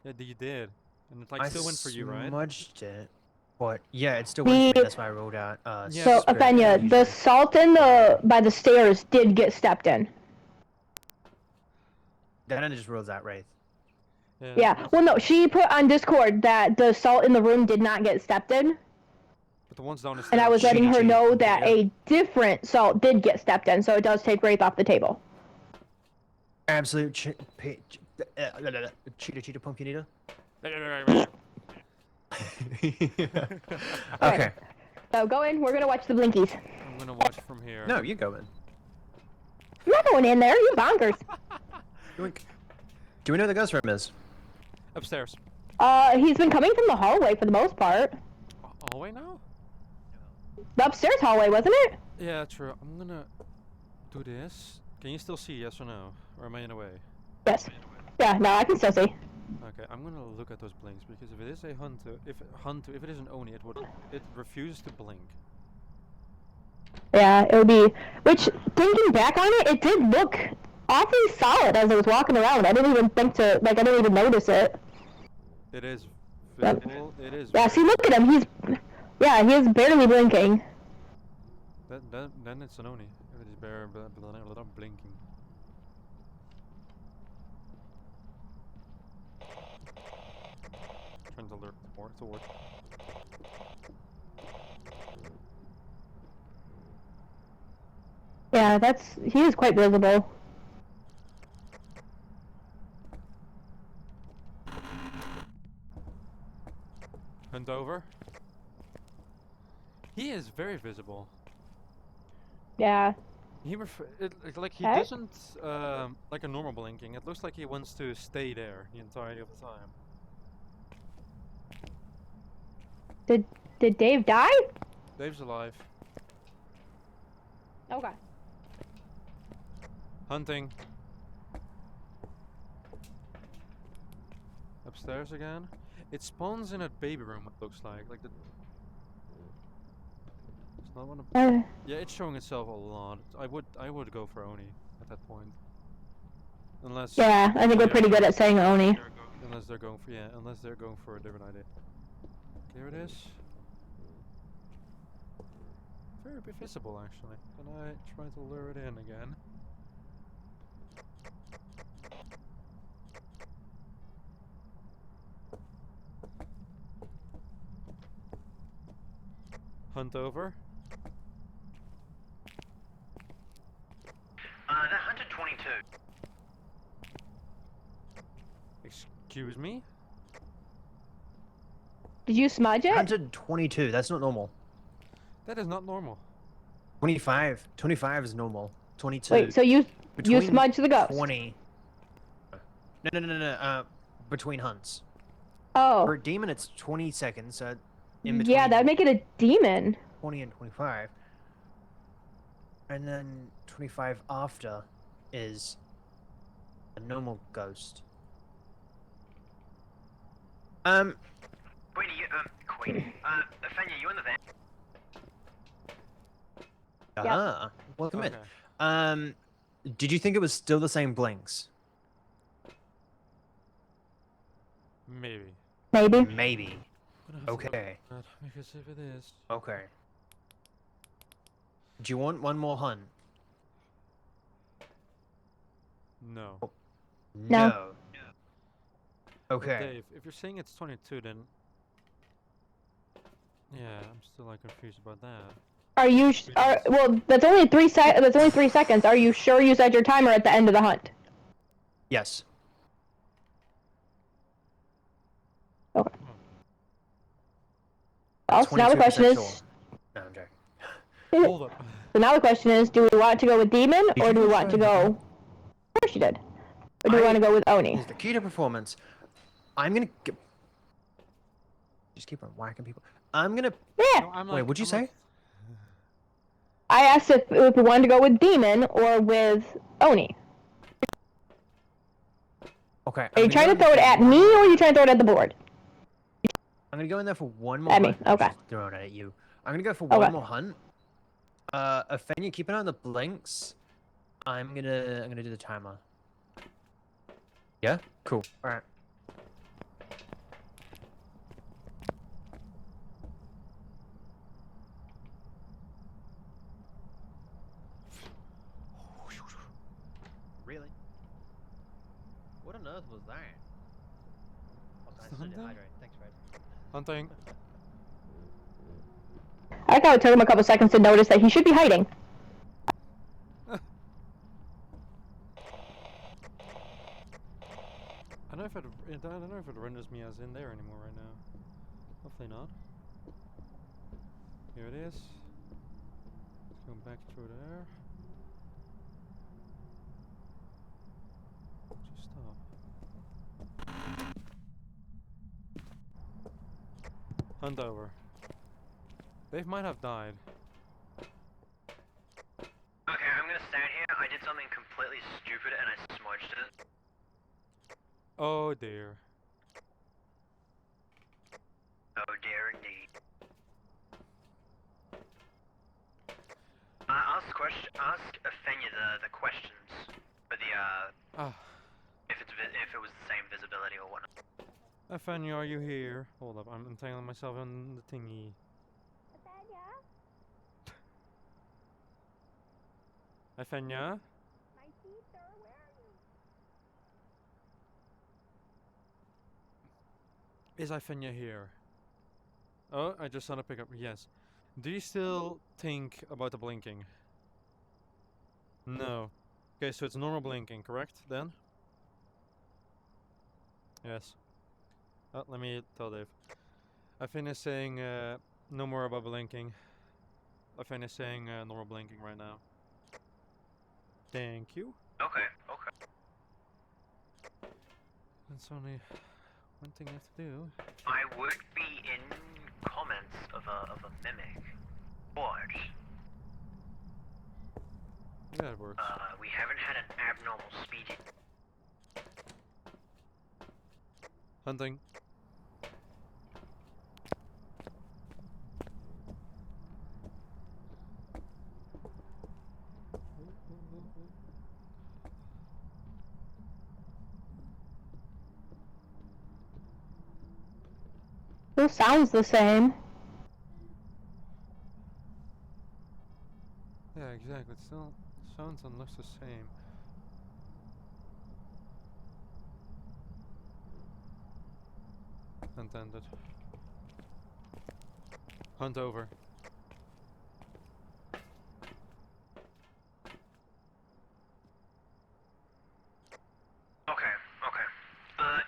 it. Yeah, you did, and it like I still went for you, right? smudged it. What? Yeah, it still went for me. The- That's why I rolled out. Yeah, So, Spirit Athenia, the usually. salt in by the stairs did get stepped in. That just rules out Wraith. Yeah. Well, no, she put on Discord that the salt in the room did not get stepped in, But the ones down the stairs. and I was letting her GG. know that Yeah. a different salt did get stepped in, so it does take Wraith off the table. Absolute cheetah pumpkin eater. Okay. So go in. We're gonna watch the blinkies. I'm gonna watch from here. No, you go in. I'm not going in there. You bonkers. Yoink. Do we know where the ghost room is? Upstairs. He's been coming from the hallway for the most part. Hallway now? The upstairs hallway, wasn't it? Yeah, true. I'm gonna do this. Can you still see? Yes or no? Or am I in the way? Yes. Yeah. No, I can still see. Okay, I'm gonna look at those blinks because if it is a hunter, if it is an Oni, it refuses to blink. Yeah, it would be. Which, thinking back on it, it did look awfully solid as I was walking around. I didn't even think to, like, I didn't even notice it. It is Yep. visible. It is. Yeah, see, look at him. Yeah, he is barely blinking. Then it's an Oni. If it is bare blinking. Trying to lure more towards. Yeah, he is quite visible. Hunt over. He is very visible. Yeah. He like he Okay. doesn't like a normal blinking. It looks like he wants to stay there the entirety of the time. Did Dave die? Dave's alive. Okay. Hunting. Upstairs again. It spawns in a baby room. It looks like the. It's not one of. Yeah, it's showing itself a lot. I would go for Oni at that point. Unless. Yeah, I think we're pretty good at saying Oni. Unless they're going for unless they're going for a different idea. Here it is. Very visible actually. Can I try to lure it in again? Hunt over. That hunted 22. Excuse me? Did you smudge it? 122. That's not normal. That is not normal. 25. 25 is normal. 22. Wait, so you Between smudged the ghost? 20. No. Between hunts. Oh. For a demon, it's 20 seconds. So in between Yeah, that'd make it a demon. 20 and 25. And then 25 after is a normal ghost. Queenie, Nathaniel, you in the van? Welcome Okay. in. Did you think it was still the same blinks? Maybe. Maybe. Maybe. I'm gonna have to look Okay. at that, because if it is. Okay. Do you want one more hunt? No. No. But Okay. Dave, if you're saying it's 22, then. Yeah, I'm still like confused about that. Are you? Well, that's only 3 seconds. Are you sure you set your timer at the end of the hunt? Yes. Okay. Well, so now the 22% question is. sure. No, I'm joking. Hold up. So now the question is, do we want to go with Demon Did or you do we just want to try and hit go? Of course you did. Or do we want to go with Oni? Here's the key to performance. I'm gonna just keep on whacking people. I'm gonna. Yeah. No, I'm Wait, like, what'd you I'm say? I asked if we wanted to go with Demon or with Oni. Okay. Are I'm you gonna trying go to in there throw it for at one me more- or are you trying to throw it at the board? I'm gonna go in there for one more At me, hunt. No, okay. she's throwing it at you. I'm gonna go for Okay. one more hunt. Aphenia, keep an eye on the blinks. I'm gonna do the timer. Yeah? Cool. Alright. Really? What on earth was that? Oh, It's the hunting? Thanks, Fred. hunting. I thought it took him a couple seconds to notice that he should be hiding. I don't know if it renders me as in there anymore right now. Hopefully not. Here it is. Let's go back through there. Just stop. Hunt over. They might have died. Okay, I'm gonna stand here. I did something completely stupid and I smudged it. Oh dear. Oh dear indeed. Ask Aphenia the questions for the Ah, if it was the same visibility or whatnot. Aphenia, are you here? Hold up, I'm entangling myself in the thingy. Aphenia? My teeth are where are you? Is Aphenia here? Oh, I just saw a pickup. Yes. Do you still think about the blinking? No. Okay, so it's normal blinking, correct, then? Yes. Oh, let me tell Dave. Aphenia is saying no more about blinking. Aphenia is saying normal blinking right now. Thank you. Okay, okay. That's only one thing I have to do. I would be in comments of a mimic, but Yeah, it works. we haven't had an abnormal speed. Hunting. Still sounds the same. Yeah, exactly. It still sounds and looks the same. Intended. Hunt over. Okay, okay.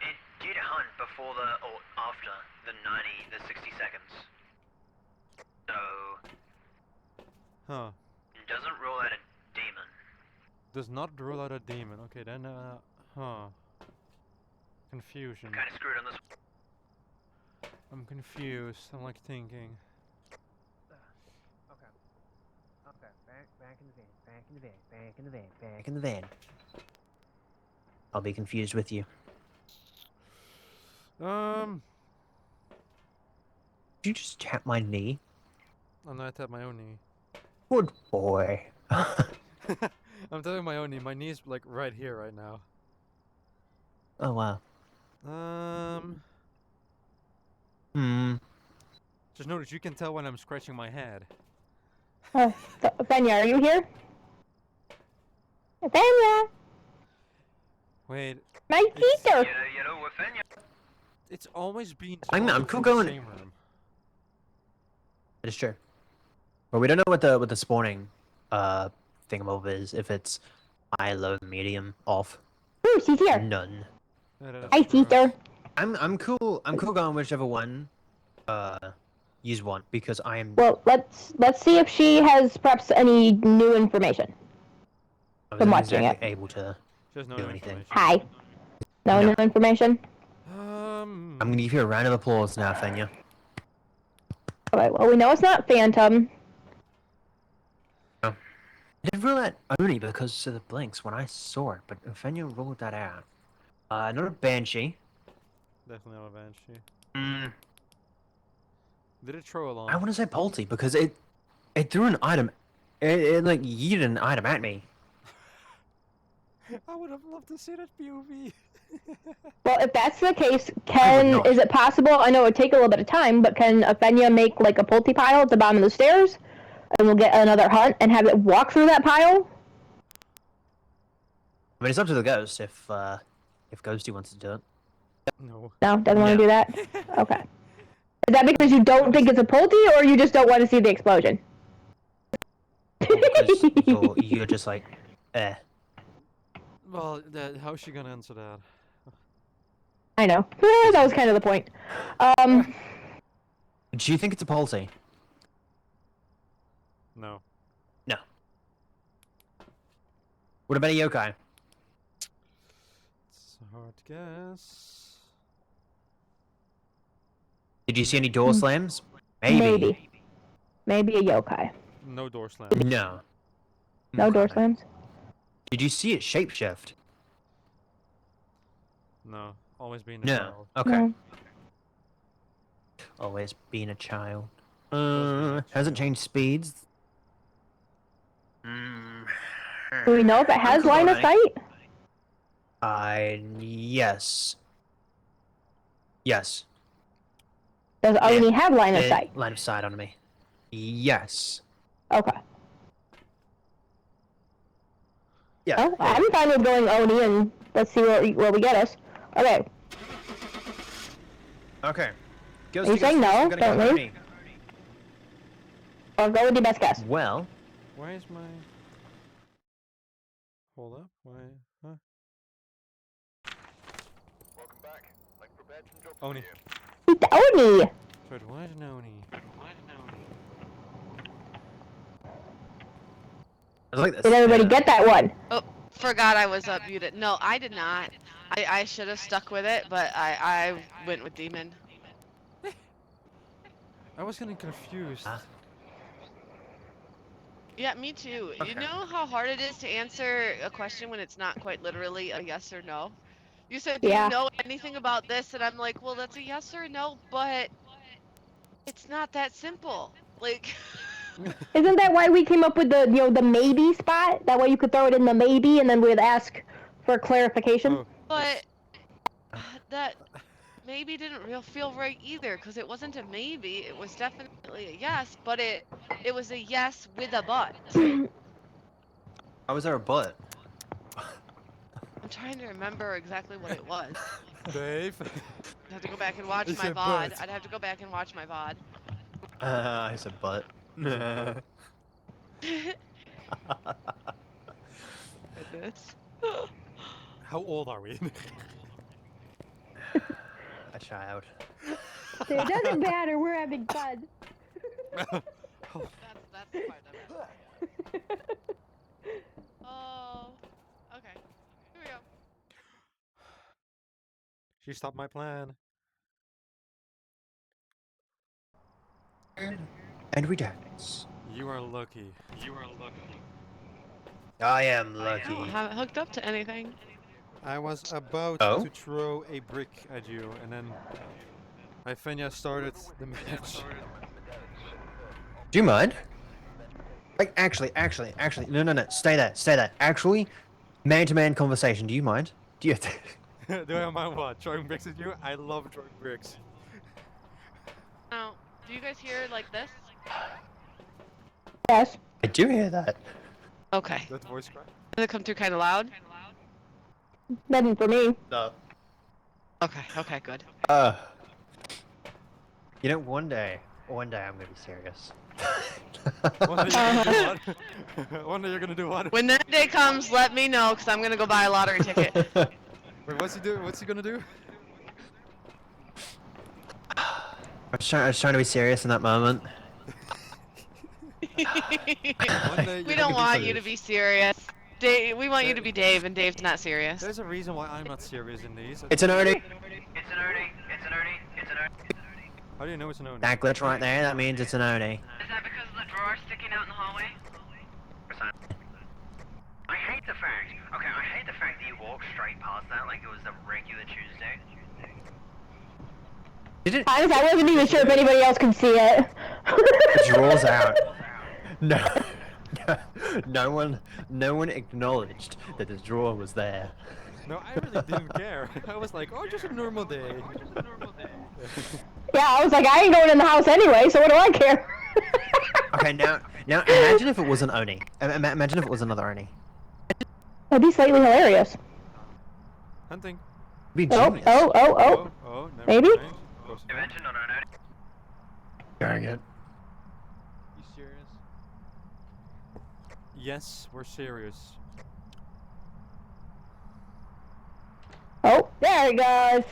It did hunt before or after the 60 seconds. So, Huh. it doesn't rule out a demon. Does not rule out a demon. Okay, then, huh. Confusion. Kinda screwed on this. I'm confused. I'm like thinking. Okay. Okay. Back in the van. Back in the van. Back in the van. Back in the van. I'll be confused with you. Did you just tap my knee? I'm not at my own knee. Good boy. I'm tapping my own knee. My knee's like right here right now. Oh wow. Just notice you can tell when I'm scratching my head. Aphenia, are you here? Aphenia! Wait, My teeth are... You know, Aphenia. it's always been. I'm from cool the going. same room. That is true. But we don't know what the spawning thingamabob is. If it's high, low, medium, off, Ooh, she's here. none. Hi, sister. I'm cool. I'm cool going whichever one you want because I am. Well, let's see if she has perhaps any new information. I from wasn't watching exactly able to Just no do anything. information. Hi. No No. new information? I'm gonna give you a round of applause now, Fenya. Alright, well, we know it's not Phantom. I did rule that only because of the blinks when I saw it, but Fenya ruled that out. Not a banshee. Definitely not a banshee. Mm, Did it throw along? I want to say Polty because it threw an item. It like yeeted an item at me. I would have loved to see that POV. Well, if that's the case, not. is it possible, I know it would take a little bit of time, but can Athenia make like a Pulte pile at the bottom of the stairs? And we'll get another hunt and have it walk through that pile? I mean, it's up to the ghost if Ghosty wants to do it. No. No, doesn't want to No. do that? Okay. Is that because you don't think it's a Pulte, or you just don't want to see the explosion? Because you're just like, eh. Well, how's she gonna answer that? I know. That was kind of the point. Do you think it's a Polty? No. No. What about a yokai? It's a hard guess. Did you see any door slams? Maybe. Maybe a yokai. No door slam. No. No door Okay. slams? Did you see it shapeshift? No. Always been a No. child. Okay. No. Always being a child. Hasn't changed speeds. Do we know if it has cool line of already. sight? Yes. Yes. Does it only have line of It- sight? Line of sight on me. Yes. Okay. Yeah. Well, I'm fine with going Oni and let's see where we get us. Okay. Okay. Are you saying no? Don't leave? Oni. Or go with your best guess. Well, Why is my... Hold up. Why? Huh? Welcome back. I've prepared some jobs Oni. for you. Oni! But why is Noni? I like this. Did everybody get that one? Oh, forgot I was muted. No, I did not. I should have stuck with it, but I went with Demon. I was getting confused. Ah. Yeah, me too. Okay. You know how hard it is to answer a question when it's not quite literally a yes or no? You said, do Yeah. you know anything about this? And I'm like, well, that's a yes or no, but it's not that simple. Like, Isn't that why we came up with the, the maybe spot? That way you could throw it in the maybe and then we'd ask for clarification? Oh, but that maybe didn't feel right either, because it wasn't a maybe, it was definitely a yes, but it was a yes with a but. How was there a butt? I'm trying to remember exactly what it was. Dave. I'd have to go back and watch It's my a VOD. but. I'd have to go back and watch my VOD. I said butt. Goodness. How old are we? A child. It doesn't matter, we're having fun. That's the part that matters. Oh, okay. Here we go. She stopped my plan. And we dance. You are lucky. I am I lucky. don't have it hooked up to anything. I was about Oh? to throw a brick at you, and then Fenya started the match. Do you mind? Like, actually, no, stay there. Actually, man-to-man conversation. Do you mind? Do you? Do I mind what? Throwing bricks at you? I love throwing bricks. Now, do you guys hear like this? Yes. I do hear that. Okay. That voice crack? Does it come through kind of loud? Nothing for me. No. Okay, good. You know, one day I'm gonna be serious. One day you're gonna do what? One day you're gonna do what? When that day comes, let me know, because I'm going to go buy a lottery ticket. Wait, what's he do? What's he gonna do? I was trying to be serious in that moment. One day We you're don't gonna want be you to serious. be serious. Dave, we want you to be Dave, and Dave's not serious. There's a reason why I'm not serious in these. It's an Oni. It's an Oni. It's an Oni. It's an Oni. How do you know it's an Oni? That glitch right there, that means it's an Oni. Is that because of the drawer sticking out in the hallway? I hate the fact. Okay, I hate the fact that you walked straight past that like it was a regular Tuesday. Did it? Honestly, I wasn't even sure if anybody else could see it. The draw's out. No one acknowledged that the drawer was there. No, I really didn't care. I was like, oh, just a normal day. Yeah, I was like, I ain't going in the house anyway, so what do I care? Okay, now imagine if it was an Oni. Imagine if it was another Oni. That'd be slightly hilarious. Hunting. It'd be Oh, genius. Oh, never Maybe? mind. Close enough. Dimension on an Oni. Very good. You serious? Yes, we're serious. Oh, there he goes.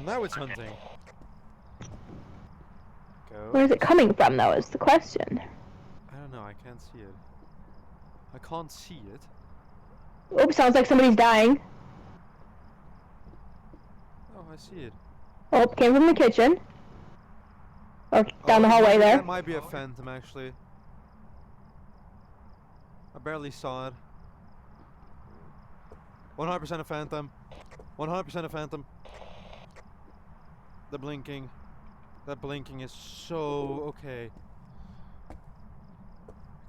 Now it's hunting. Go. Where is it coming from, though, is the question. I don't know, I can't see it. I can't see it. Oops, sounds like somebody's dying. Oh, I see it. Oh, came from the kitchen. Or down the Oh, hallway there. That might be a phantom, actually. I barely saw it. 100% a phantom. 100% a phantom. The blinking. That blinking is so okay.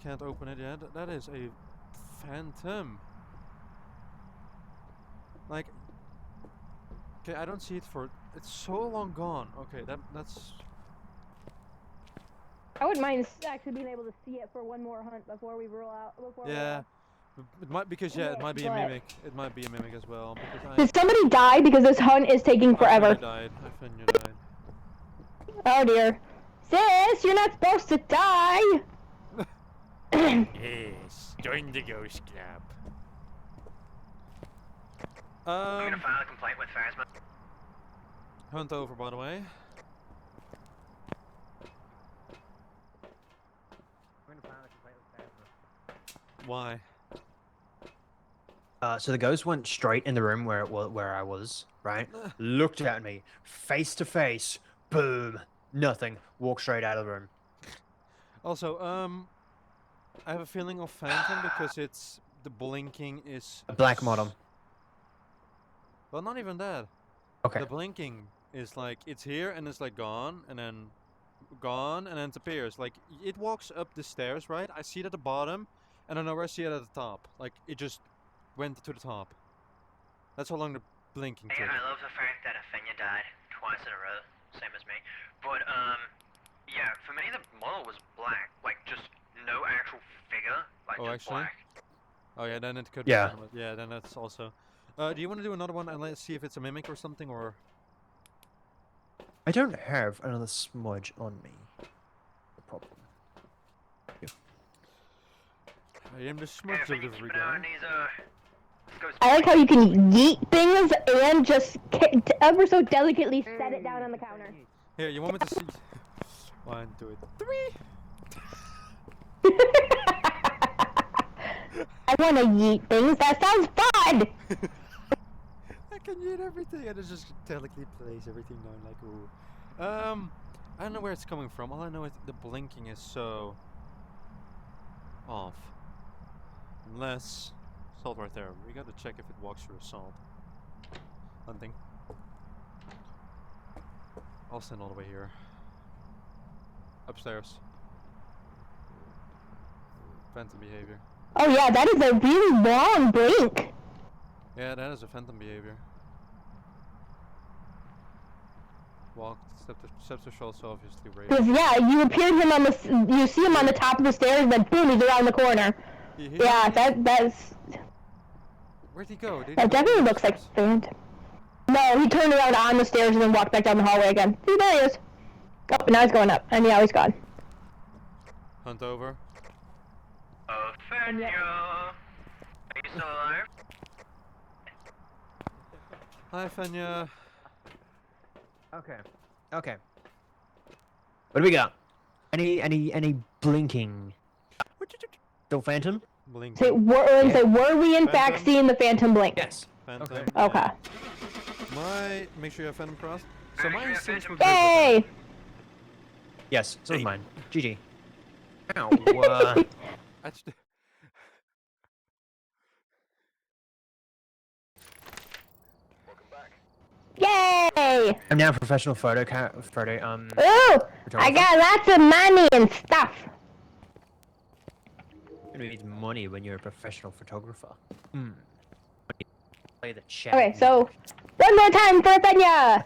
Can't open it yet. That is a phantom. Like, okay, I don't see it for. It's so long gone. Okay, that's. I wouldn't mind actually being able to see it for one more hunt before we rule out. Yeah, it might because yeah, it might be a But- mimic. It might be a mimic as well. Because Did somebody die because this hunt is taking forever? I died. I think you died. Oh dear. Sis, you're not supposed to die! Yes, join the ghost club. I'm gonna file a complaint with Phasma. Hunt over, by the way. Why? So the ghost went straight in the room where I was, right? Looked at me, face to face, boom, nothing. Walked straight out of the room. Also, I have a feeling of phantom because it's the blinking is A black model. Well, not even that. Okay. The blinking is like it's here and it's like gone and then gone and then it appears. Like it walks up the stairs, right? I see it at the bottom, and I know where I see it at the top. Like it just went to the top. That's how long the blinking Hey, took. I love the fact that Athenia died twice in a row, same as me. But yeah, for me the model was black, like just no actual figure, like Oh, just actually? black. Oh yeah, then it could. Yeah. Be yeah, then that's also. Do you want to do another one and let's see if it's a mimic or something, or? I don't have another smudge on me. No problem. I am the Yeah, smudge if you keep delivery an eye guy. on these ghost I like how you can yeet things and just ever so delicately set it down on the counter. Here, you want me to see? 1, 2, 3. I want to yeet things. That sounds fun! I can eat everything, and it just delicately plays everything down like ooh. I don't know where it's coming from. All I know is the blinking is so off. Unless salt right there. We gotta check if it walks through salt. Hunting. I'll stand all the way here. Upstairs. Phantom behavior. Oh yeah, that is a really long blink. Yeah, that is a phantom behavior. Walk, steps to show, so obviously right. Cause yeah, you appeared him on the, you see him on the top of the stairs, then boom, he's around the corner. Yeah, that's, Where'd he go? Did he that go definitely down the looks like stairs? Phantom. No, he turned around on the stairs and then walked back down the hallway again. See, there he is. Oh, now he's going up, and yeah, he's gone. Hunt over. Fenya. Are you still alive? Hi, Fenya. Okay. Okay. What do we got? Any blinking? Still Phantom? Blink. Say, were we in fact Phantom? seeing the Phantom blink? Yes. Phantom. Okay. yeah. Make sure you have Phantom crossed. So mine seems to be Yay! Yes. So is mine. GG. Ow. Actually, Yay! I'm now a professional photo. Ooh! I Photographer. got lots of money and stuff. It needs money when you're a professional photographer. Play the chat. Okay, so one more time for Fenya.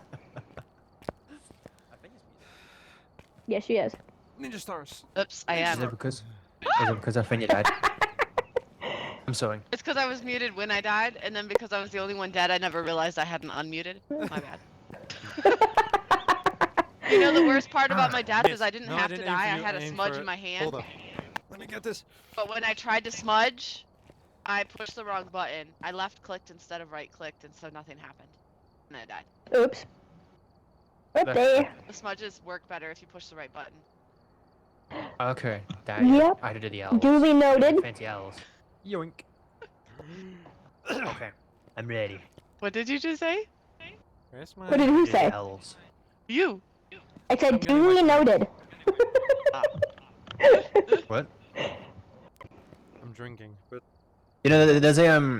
Yes, she is. Ninja stars. Oops, I Is am. it because Aphenia died? I'm sorry. It's because I was muted when I died, and then because I was the only one dead, I never realized I hadn't unmuted. My bad. You know the worst part about my death is I didn't No, have didn't to aim for die. I you, had a aimed smudge for in my it. hand. Hold up. Let me get this. But when I tried to smudge, I pushed the wrong button. I left clicked instead of right clicked, and so nothing happened. And I died. Oops. Whoopsie. The smudges work better if you push the right button. Okay. Yep. I did the owls. Duly noted. Fancy owls. Yoink. Okay. I'm ready. What did you just say? Where's my? What did who The say? owls. You. I said I'm getting my duly drink. noted. What? I'm drinking, but You know, there's a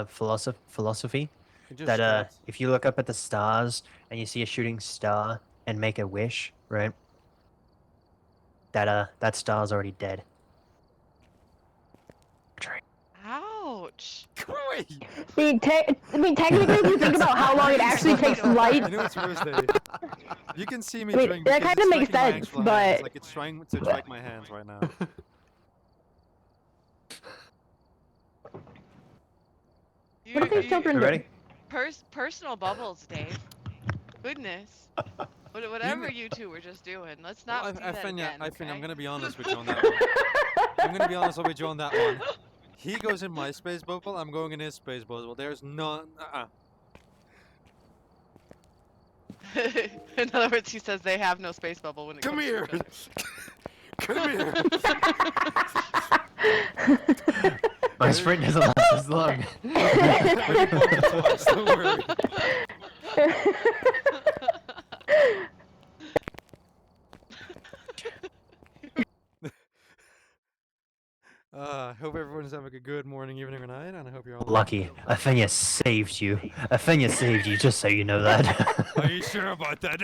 philosophy it just that stopped. if you look up at the stars and you see a shooting star and make a wish, right? That star's already dead. Ouch. See, technically, if you think about how long it actually takes light, You know what's worse, Dave? You can see me Wait, drink that because kinda it's makes striking my sense, actual hands. but- Like it's trying to strike my hands right now. what if these children You do? ready? Personal bubbles, Dave. Goodness. Whatever you two were just doing, let's not do that again. I think I'm okay? gonna be honest with you on that one. I'm gonna be honest with you on that one. He goes in my space bubble, I'm going in his space bubble. There's none. In other words, he says they have no space bubble when it Come comes here! to each Come here! My sprint doesn't last as long. Don't worry. Hope everyone's having a good morning, evening, or night, and I hope you're all Lucky. Aphenia saved you. Aphenia saved you, just so you know that. Are you sure about that?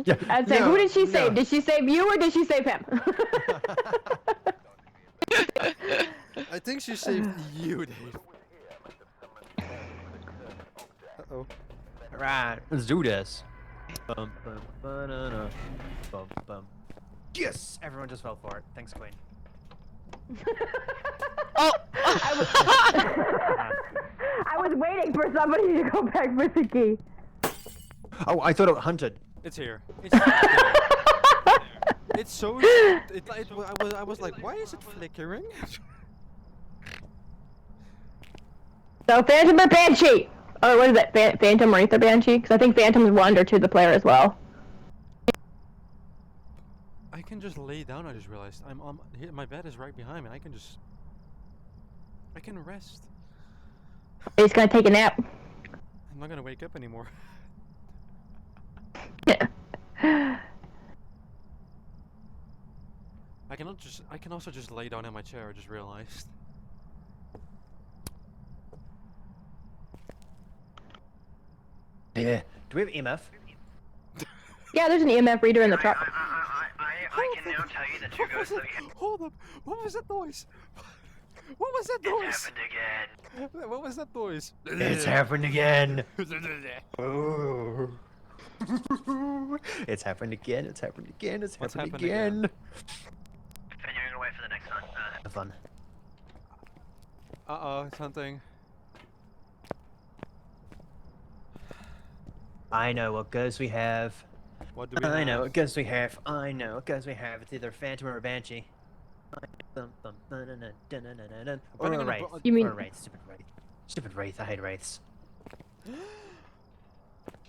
Yeah, I'd say, who did she no. save? Did she save you or did she save him? I think she saved you, Dave. Uh-oh. Right, let's do this. Bum, bum, ba-na-na. Bum, bum. Yes! Everyone just fell for it. Thanks, Queen. Oh! I was waiting for somebody to go back for the key. Oh, I thought it hunted. It's here. It's here. It's so. I was like, why is it flickering? So, Phantom or Banshee? Or what is it? Phantom, Wraith, or Banshee? Because I think Phantom is 1 or 2 the player as well. I can just lay down. I just realized my bed is right behind me. I can rest. He's gonna take a nap. I'm not gonna wake up anymore. I can also just lay down in my chair. I just realized. Yeah. Do we have EMF? Yeah, there's an EMF reader in the truck. I can now tell you the two ghosts that we have. Hold up! What was that noise? What was that It's noise? happened again. What was that noise? It's happened again. Oh. It's happened again. It's happened again. It's What's happened happened again? again. And you're gonna wait for the next one. Have fun. Uh-oh, something. I know what ghosts we have. What do we I know, have? because we have. I know, because we have. It's either a Phantom or a Banshee. Or Depending a on the Wraith. You mean- Or a Wraith. Stupid Wraith. Stupid Wraith. I hate Wraiths.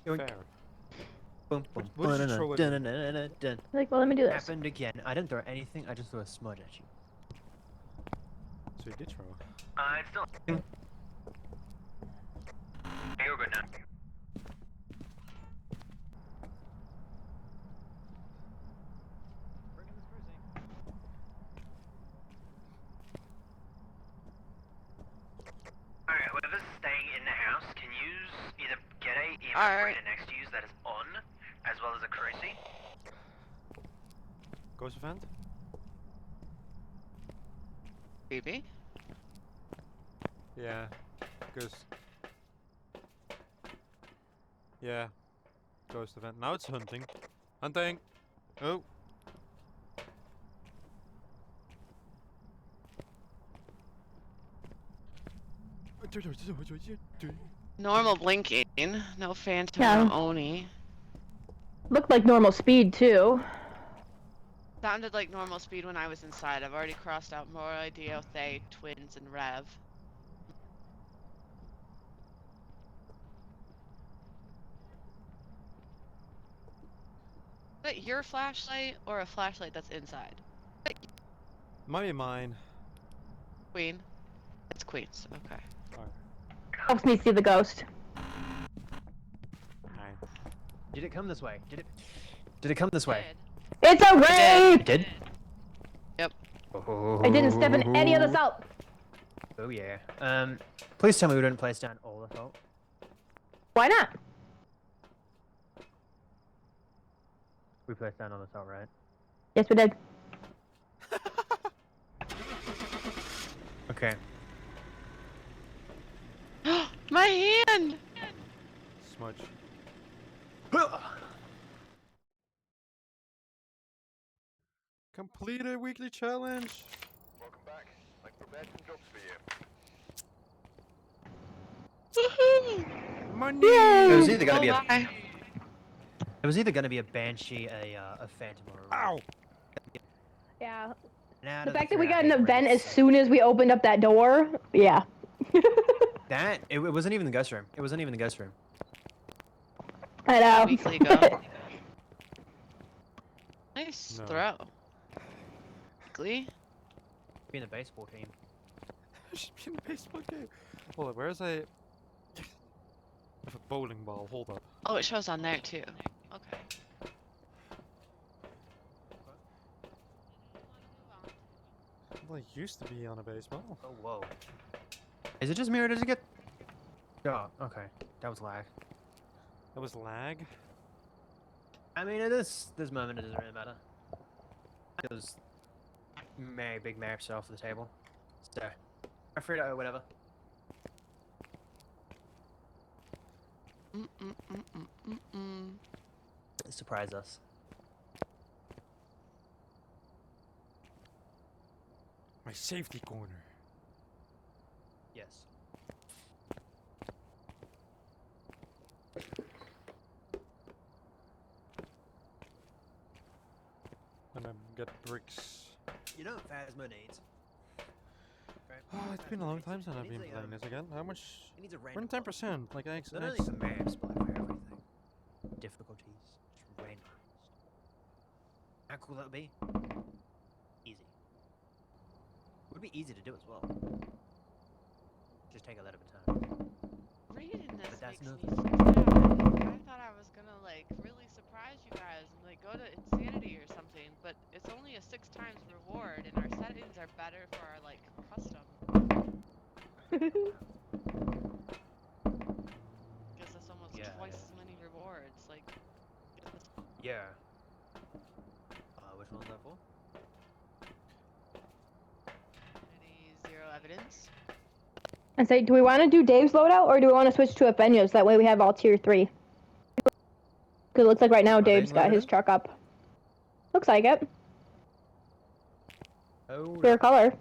Yoink. Fair. Boom, boom. What did you throw at me? Dun. Like, well, let me do this. Happened again. I didn't throw anything. I just threw a smudge at you. So you did throw. It's still. You're good now. Alright, whoever's staying in the house can use either get a EMF Alright. reader next to you that is on, as well as a cruci. Ghost event? Maybe. Yeah. Ghost. Yeah. Ghost event. Now it's hunting. Hunting! Oh! Normal blinking. No phantom, Yeah. no Oni. Looked like normal speed too. Sounded like normal speed when I was inside. I've already crossed out Moroi, Dio, Thay, Twins, and Rev. Is that your flashlight or a flashlight that's inside? Might be mine. Queen? It's Queen's, okay. Helps me see the ghost. Alright. Did it come this way? Did it come this way? It's a did. wraith! It did? Yep. I didn't step in any of the salt. Oh yeah. Please tell me we didn't place down all the salt. Why not? We placed down all the salt, right? Yes, we did. Okay. My hand! Smudge. Complete a weekly challenge! Welcome back. I've prepared some jobs for you. Woohoo! Money! It was either gonna be Oh a. my. It was either gonna be a Banshee, a Phantom, or a Ow! Wraith. Yeah. And out The of fact that three, we I got an hate event as Wraiths, so- soon as we opened up that door, yeah. That it wasn't even the ghost room. It wasn't even the ghost room. I know. Weekly go. Nice No. throw. Weekly? Being the baseball team. Should be in a baseball game. Hold up, where's a... a bowling ball, hold up. Oh, it shows on there too. Okay. Well, it used to be on a baseball. Oh whoa. Is it just me or does it get? Oh, okay. That was lag. That was lag? I mean, at this moment, it doesn't really matter. Because big maps off the table. So, I'm free to whatever. Surprise us. My safety corner. Yes. And then get bricks. You know what Phasmo needs? Oh, it's been a long time since I've been playing this again. How much? It needs a We're in random 10%. Like, Not only for maps, but like for everything. Difficulties. Just randomized. How cool that would be? Easy. Would be easy to do as well. Just take a little bit of time. Reading this But that's makes no- me so sad. I thought I was gonna like really surprise you guys and like go to insanity or something, but it's only a 6 times reward and our settings are better for our like custom. Gives us almost Yeah, twice yeah. as many rewards. Like, gives us Yeah. Which one's that for? any 0 evidence. I say, do we want to do Dave's loadout or do we want to switch to a Benyo's? That way we have all tier 3. Because it looks like right now Are they Dave's got his loaded? truck up. Looks like it. Oh. Fair color.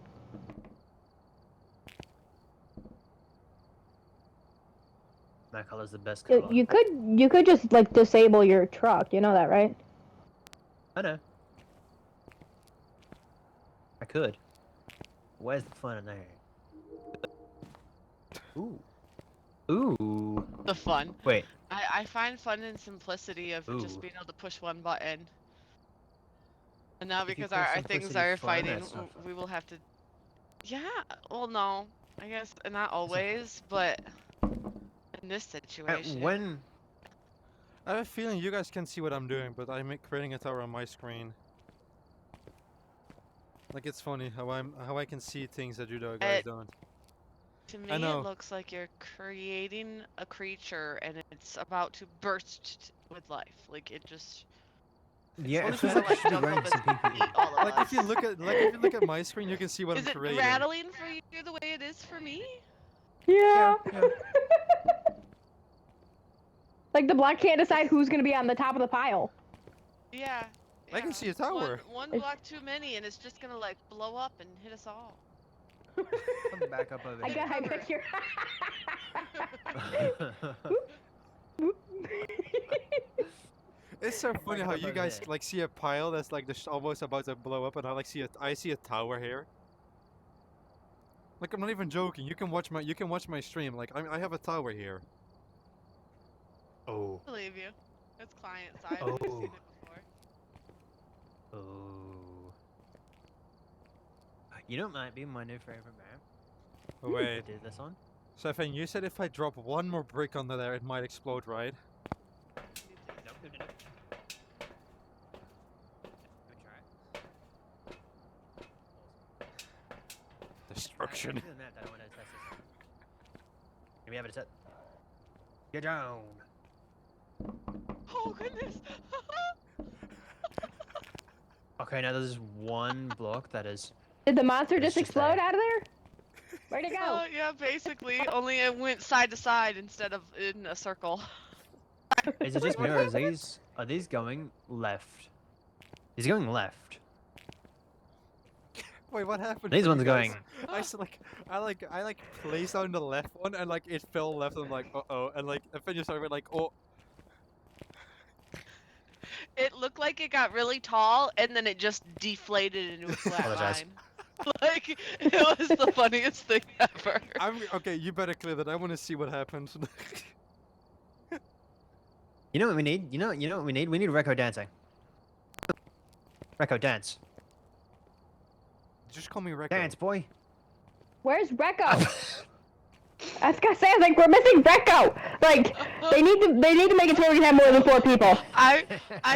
My color's the best color. You could just like disable your truck. You know that, right? I know. I could. Where's the fun in there? Ooh. Ooh. The fun. Wait. I find fun in simplicity of just Ooh. being able to push one button. And now If you because call our things simplicity are fun, fighting, that's not fun. we will have to. Yeah. Well, no. I guess not always, but in this situation. When I have a feeling you guys can see what I'm doing, but I'm creating a tower on my screen. Like it's funny how I can see things that you guys don't. To I me, it know. looks like you're creating a creature and it's about to burst with life. Like it just. yeah, only it if you feels look like like I should be jump wearing up some and PPE. eat all of Like us. if you look at my screen, you can see what Is I'm it creating. rattling for you the way it is for me? Yeah. Yeah. Like the block can't decide who's gonna be on the top of the pile. Yeah. I can yeah. see a tower. One It's- block too many, and it's just gonna like blow up and hit us all. Come back up over I here. got your. It's so funny Back how up you over guys here. like see a pile that's like almost about to blow up, and I see a tower here. Like I'm not even joking. You can watch my stream. Like I have a tower here. Oh. I believe you. It's client side. Oh. We've seen it before. Oh. You know what might be my new favorite map? Oh, wait. To do this on? So Finn, you said if I drop one more brick under there, it might explode, right? Nope, nope, nope. Let me try it. Destruction. I don't want to test this. Can we have it set? Get down. Oh goodness! Okay, now there's one block that is. Did the monster It's just just explode there. out of there? Where'd it go? Oh yeah, basically. Only it went side to side instead of in a circle. Is it just me or are these going left? He's going left. Wait, what happened? These for you ones are guys? going. I s- like I placed down the left one and like it fell left. I'm like uh-oh, and like Finn just started like oh. It looked like it got really tall and then it just deflated into a flat Apologize. line. Like it was the funniest thing ever. Okay. You better clear that. I want to see what happens. You know what we need? You know what we need? We need Reco dancing. Reco dance. Just call me Rekko. Dance, boy. Where's Rekko? I was gonna say, like, we're missing Rekko. Like, they need to make it so we can have more than 4 people. I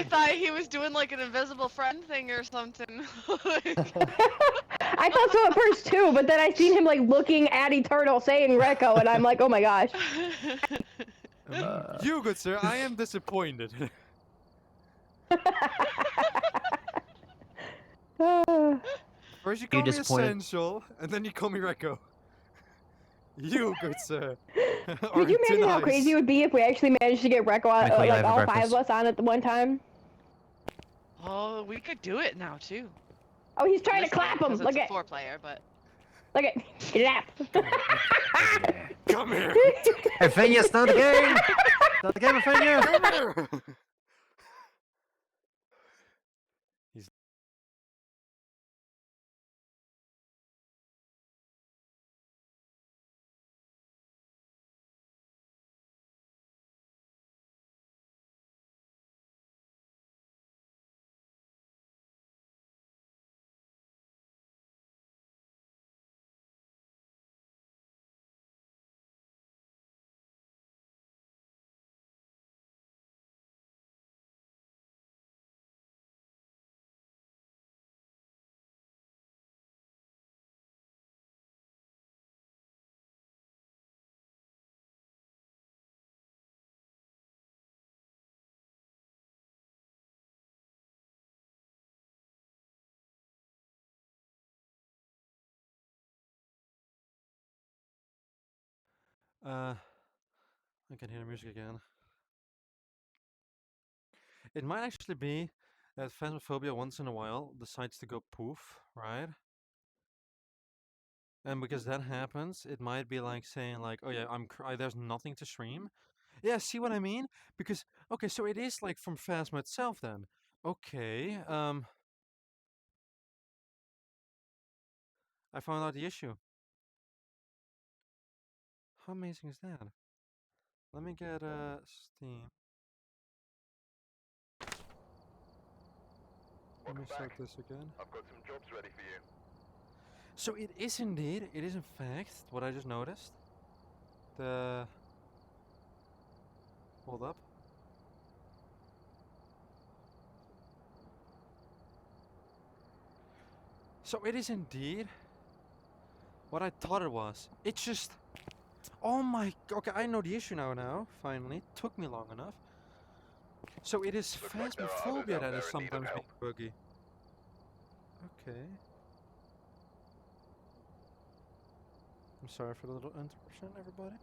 thought he was doing like an invisible friend thing or something. I thought so at first too, but then I seen him like looking at Eternal saying Rekko, and I'm like, oh my gosh. You good sir, I am disappointed. First you call me disappointed? Essential, and then you call me Rekko. You good sir. Could you imagine how crazy it would be if we actually managed to get Rekko out, Let me call you like over all 5 breakfast. of us on at the one time? Oh, we could do it now too. Oh, he's trying to This game, clap him. 'cause Look it's at, a 4-player, but look at, clap. Come here. Hey, Fenya, start the game! Start the game, Fenya! Come here. I can hear the music again. It might actually be that Phasmophobia once in a while decides to go poof, right? And because that happens, it might be like saying like, oh yeah, there's nothing to stream. Yeah, see what I mean? Because okay, so it is like from Phasma itself then. Okay, I found out the issue. How amazing is that? Let me get Steam. Let me Welcome start back. this again. I've got some jobs ready for you. So it is indeed, it is in fact what I just noticed. The hold up. So it is indeed what I thought it was. It's just, oh my, okay, I know the issue now, finally. Took me long enough. So it is Looks like there are others Phasmophobia out that is there in need of sometimes being help. buggy. Okay. I'm sorry for the little interruption, everybody.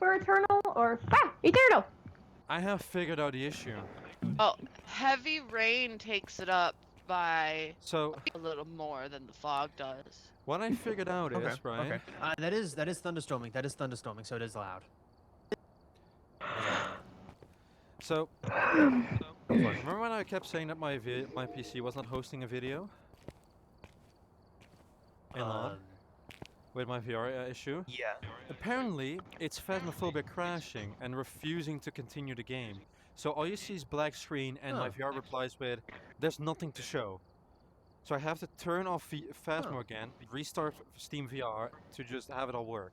For Eternal or Eternal. I have figured out the issue. Oh, heavy rain takes it up by So a little more than the fog does. what I figured out Okay. is, right? Okay. That is thunderstorming. That is thunderstorming. So it is loud. So Go for it. remember when I kept saying that my PC was not hosting a video? In LAN? With my VR issue? Yeah. Apparently, it's Phasmophobia crashing and refusing to continue the game. So all you see is black screen and my VR replies with, there's nothing to show. So I have to turn off Phasmo again, restart Steam VR to just have it all work.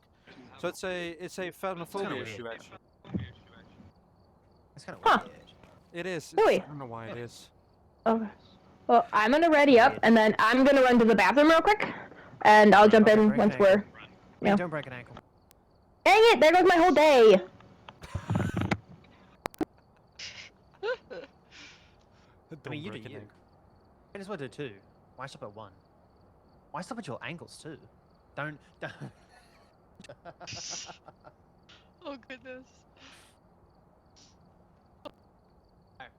So it's a Phasmophobia weird. issue actually. That's kind of Huh. weird. It is. Really? I don't know why it is. Okay. Well, I'm gonna ready up, and then I'm gonna run to the bathroom real quick, and I'll jump in break once an we're. ankle. Yeah. Don't break an ankle. Dang it! There goes my whole day. I mean, you do break an you. ankle. I just want to do 2. Why stop at 1? Why stop at your ankles too? Don't. Oh goodness.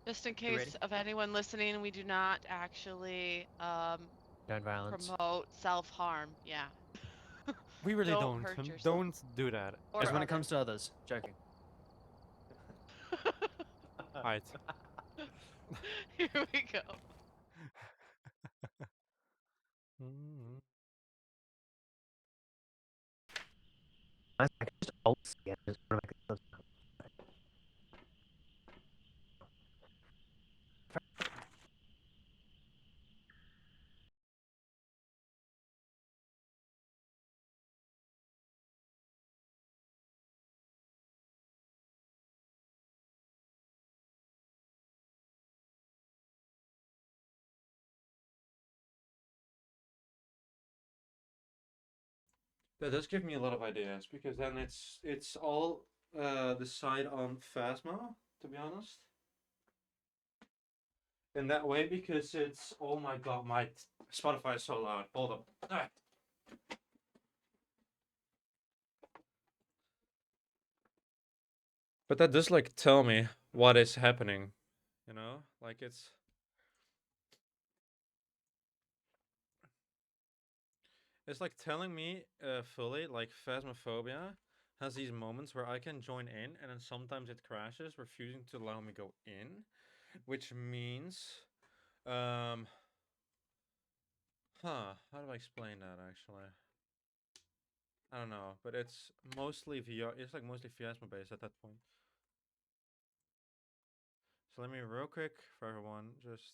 Just in You ready? case of anyone listening, we do not actually Don't violence. promote self-harm. Yeah. We really Don't don't. hurt yourself. Don't do that. Or Just when it others. comes to others. Joking. Alright. Here we go. Mm. I can just alt again. Just wanna make it That does give me a lot of ideas because then it's all decide on Phasma, to be honest. In that way, because it's, oh my god, my Spotify is so loud. Hold up. Ah. But that does like tell me what is happening, you know? Like it's like telling me fully like Phasmophobia has these moments where I can join in and then sometimes it crashes, refusing to allow me go in, which means how do I explain that actually? I don't know, but it's mostly VR. It's like mostly Phasma based at that point. So let me real quick for everyone, just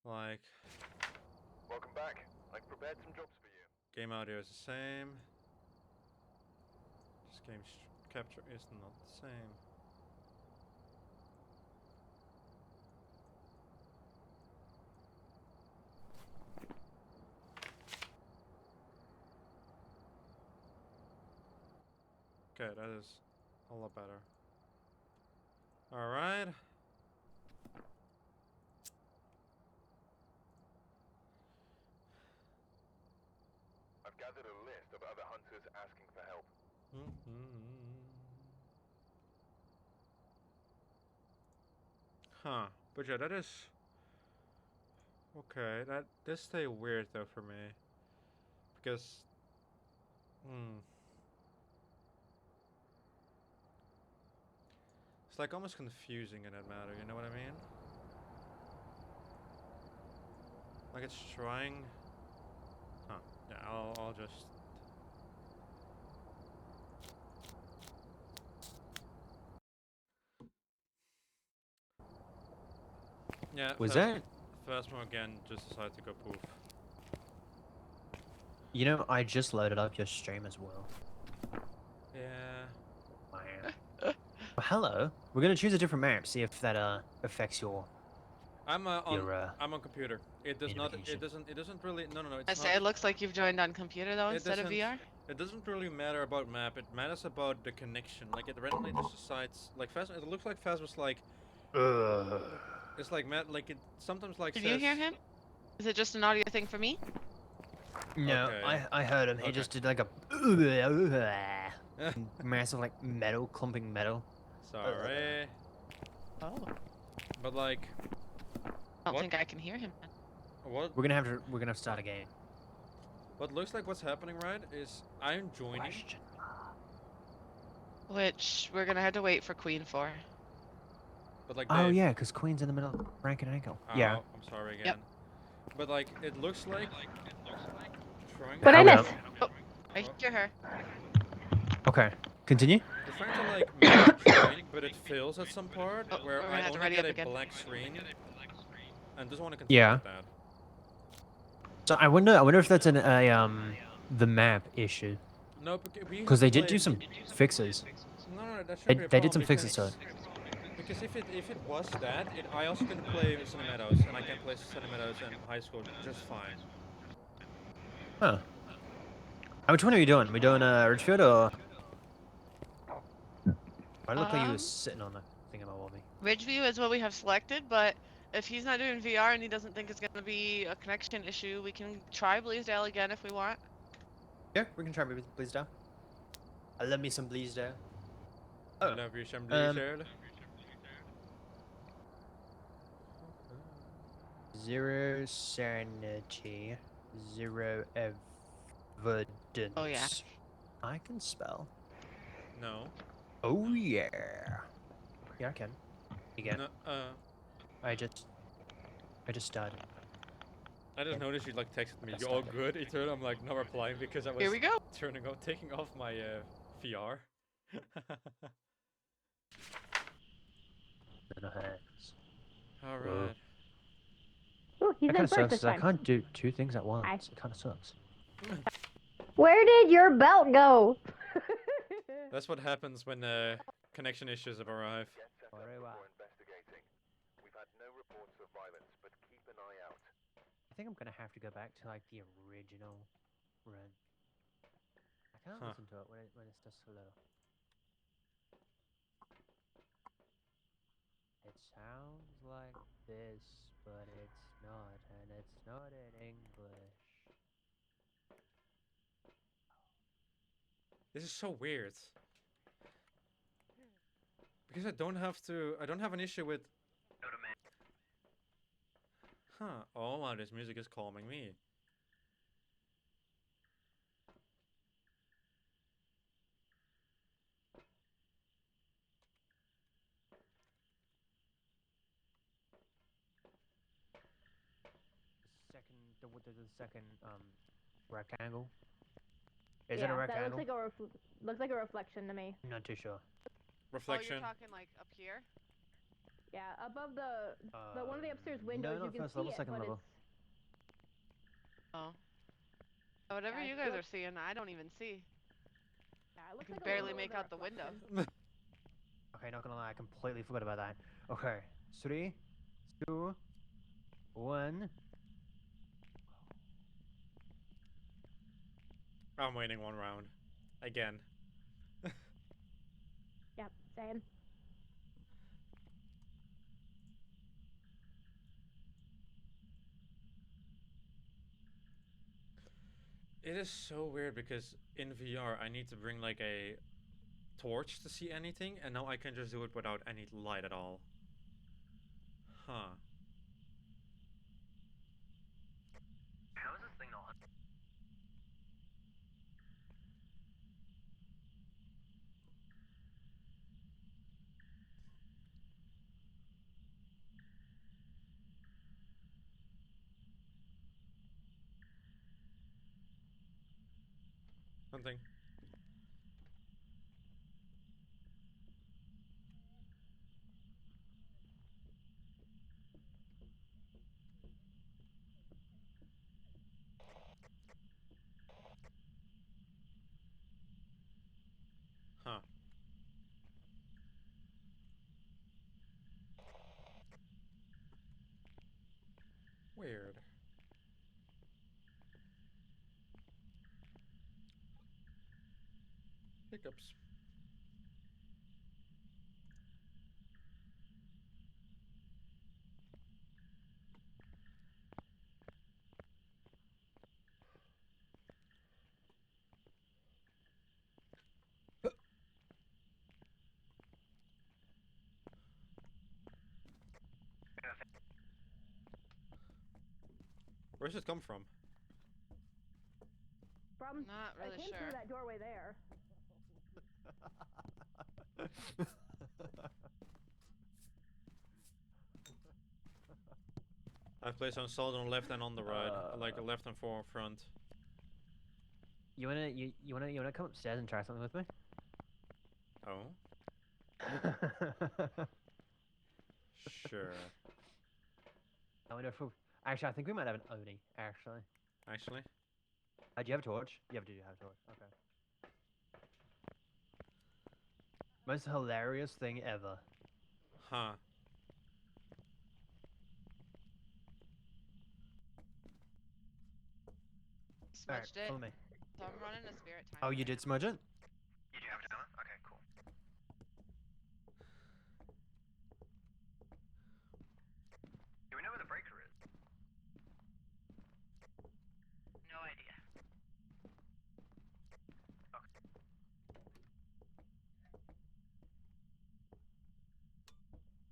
like Welcome back. I've prepared some jobs for you. game audio is the same. Just game capture is not the same. Okay, that is a lot better. All right. Huh. But yeah, that is okay. That this stay weird though for me because it's like almost confusing in that matter. You know what I mean? Like it's trying. Huh. Yeah. I'll just. Yeah. Was that? Phasmo again just decided to go poof. You know, I just loaded up your stream as well. Yeah. Wow. Well, hello. We're gonna choose a different map. See if that affects your I'm on. your I'm on computer. It does not. notification. It doesn't really. No. I It's say not. it looks like you've joined on computer though It instead of doesn't. VR. It doesn't really matter about map. It matters about the connection. Like it randomly just decides. Like Phasmo. It looks like Phasmo's like. It's like Matt. Like it sometimes like Can says. you hear him? Is it just an audio thing for me? No, Okay. I heard him. He Okay. just did like a massive like metal clumping metal. Sorry. Oh. But like, I don't What? think I can hear him. what We're gonna have to start again. what looks like what's happening, right? Is I'm joining. Question. Which we're gonna have to wait for Queen for. But like. Oh Dave, yeah, because Queen's in the middle of rank and ankle. Yeah. Oh, I'm sorry again. Yep. But like, it looks like. Trying. What'd I How miss? about- I hear her. Okay. Continue. It's trying to like make it join, but it fails at some part Oh, where we're gonna I have to only ready get up a again. black screen. And just want to continue Yeah. with that. So I wonder if that's the map issue. No, we Because have they did played. do some fixes. No, that They, shouldn't be a they problem did some fixes to because, it. because if it was that, I also can play Sunny Meadows, and I can play Sunny Meadows in high school just fine. Huh. Which one are you doing? We doing Ridgefield or? I look like you were sitting on the thing about me. Ridgeview is what we have selected, but if he's not doing VR and he doesn't think it's gonna be a connection issue, we can try Bleasdale again if we want. Yeah, we can try Bleasdale. I love me some Bleasdale. I love you, some um, Blizzard. Zero sanity, zero evidence. Oh, yeah. I can spell. No. Oh yeah. Yeah, I can. Again. No, I just started. I just noticed you like texted me. That's You all not good, Eternal? I'm like not replying because I was Here we go. taking off my VR. Alright. Ooh, he's That kind in of first sucks. this 'Cause I time. can't do two things at once. Hi. It kind of sucks. Where did your belt go? That's what happens when connection issues have arrived. Get set up before investigating. We've had no reports of violence, but keep an eye out. I think I'm gonna have to go back to like the original run. I can't Huh. listen to it when it's just slow. It sounds like this, but it's not, and it's not in English. This is so weird. Because I don't have an issue with. Huh. Oh wow, this music is calming me. The second rectangle. Is it Yeah, a that rectangle? looks like a reflection to me. I'm not too sure. Reflection. Oh, you're talking like up here? Yeah, above the one of the upstairs windows, no, you can first see level, it, second but level. it's Oh. Whatever Yeah, you it guys are looks- seeing, I don't even see. yeah, it I looks can like a barely little make bit of out the window. reflection. Okay, not gonna lie, I completely forgot about that. Okay, 3, 2, 1. I'm waiting one round. Again. Yep, same. It is so weird because in VR I need to bring like a torch to see anything, and now I can just do it without any light at all. Huh. How is this thing not? Something. Huh. Weird. Hiccups. Where's it come from? From Not I really came sure. through that doorway there. I've placed on solid on the left and on the right, like a left and front. You wanna come upstairs and try something with me? Oh, sure. I wonder if actually I think we might have an Oni actually. Actually, Do you have a torch? You do have a torch. Okay. Most hilarious thing ever. huh? Smudged it. Follow me. So I'm running a spirit timer. Oh, you did smudge it? You do have a timer? Okay, cool. Do we know where the breaker is? No idea.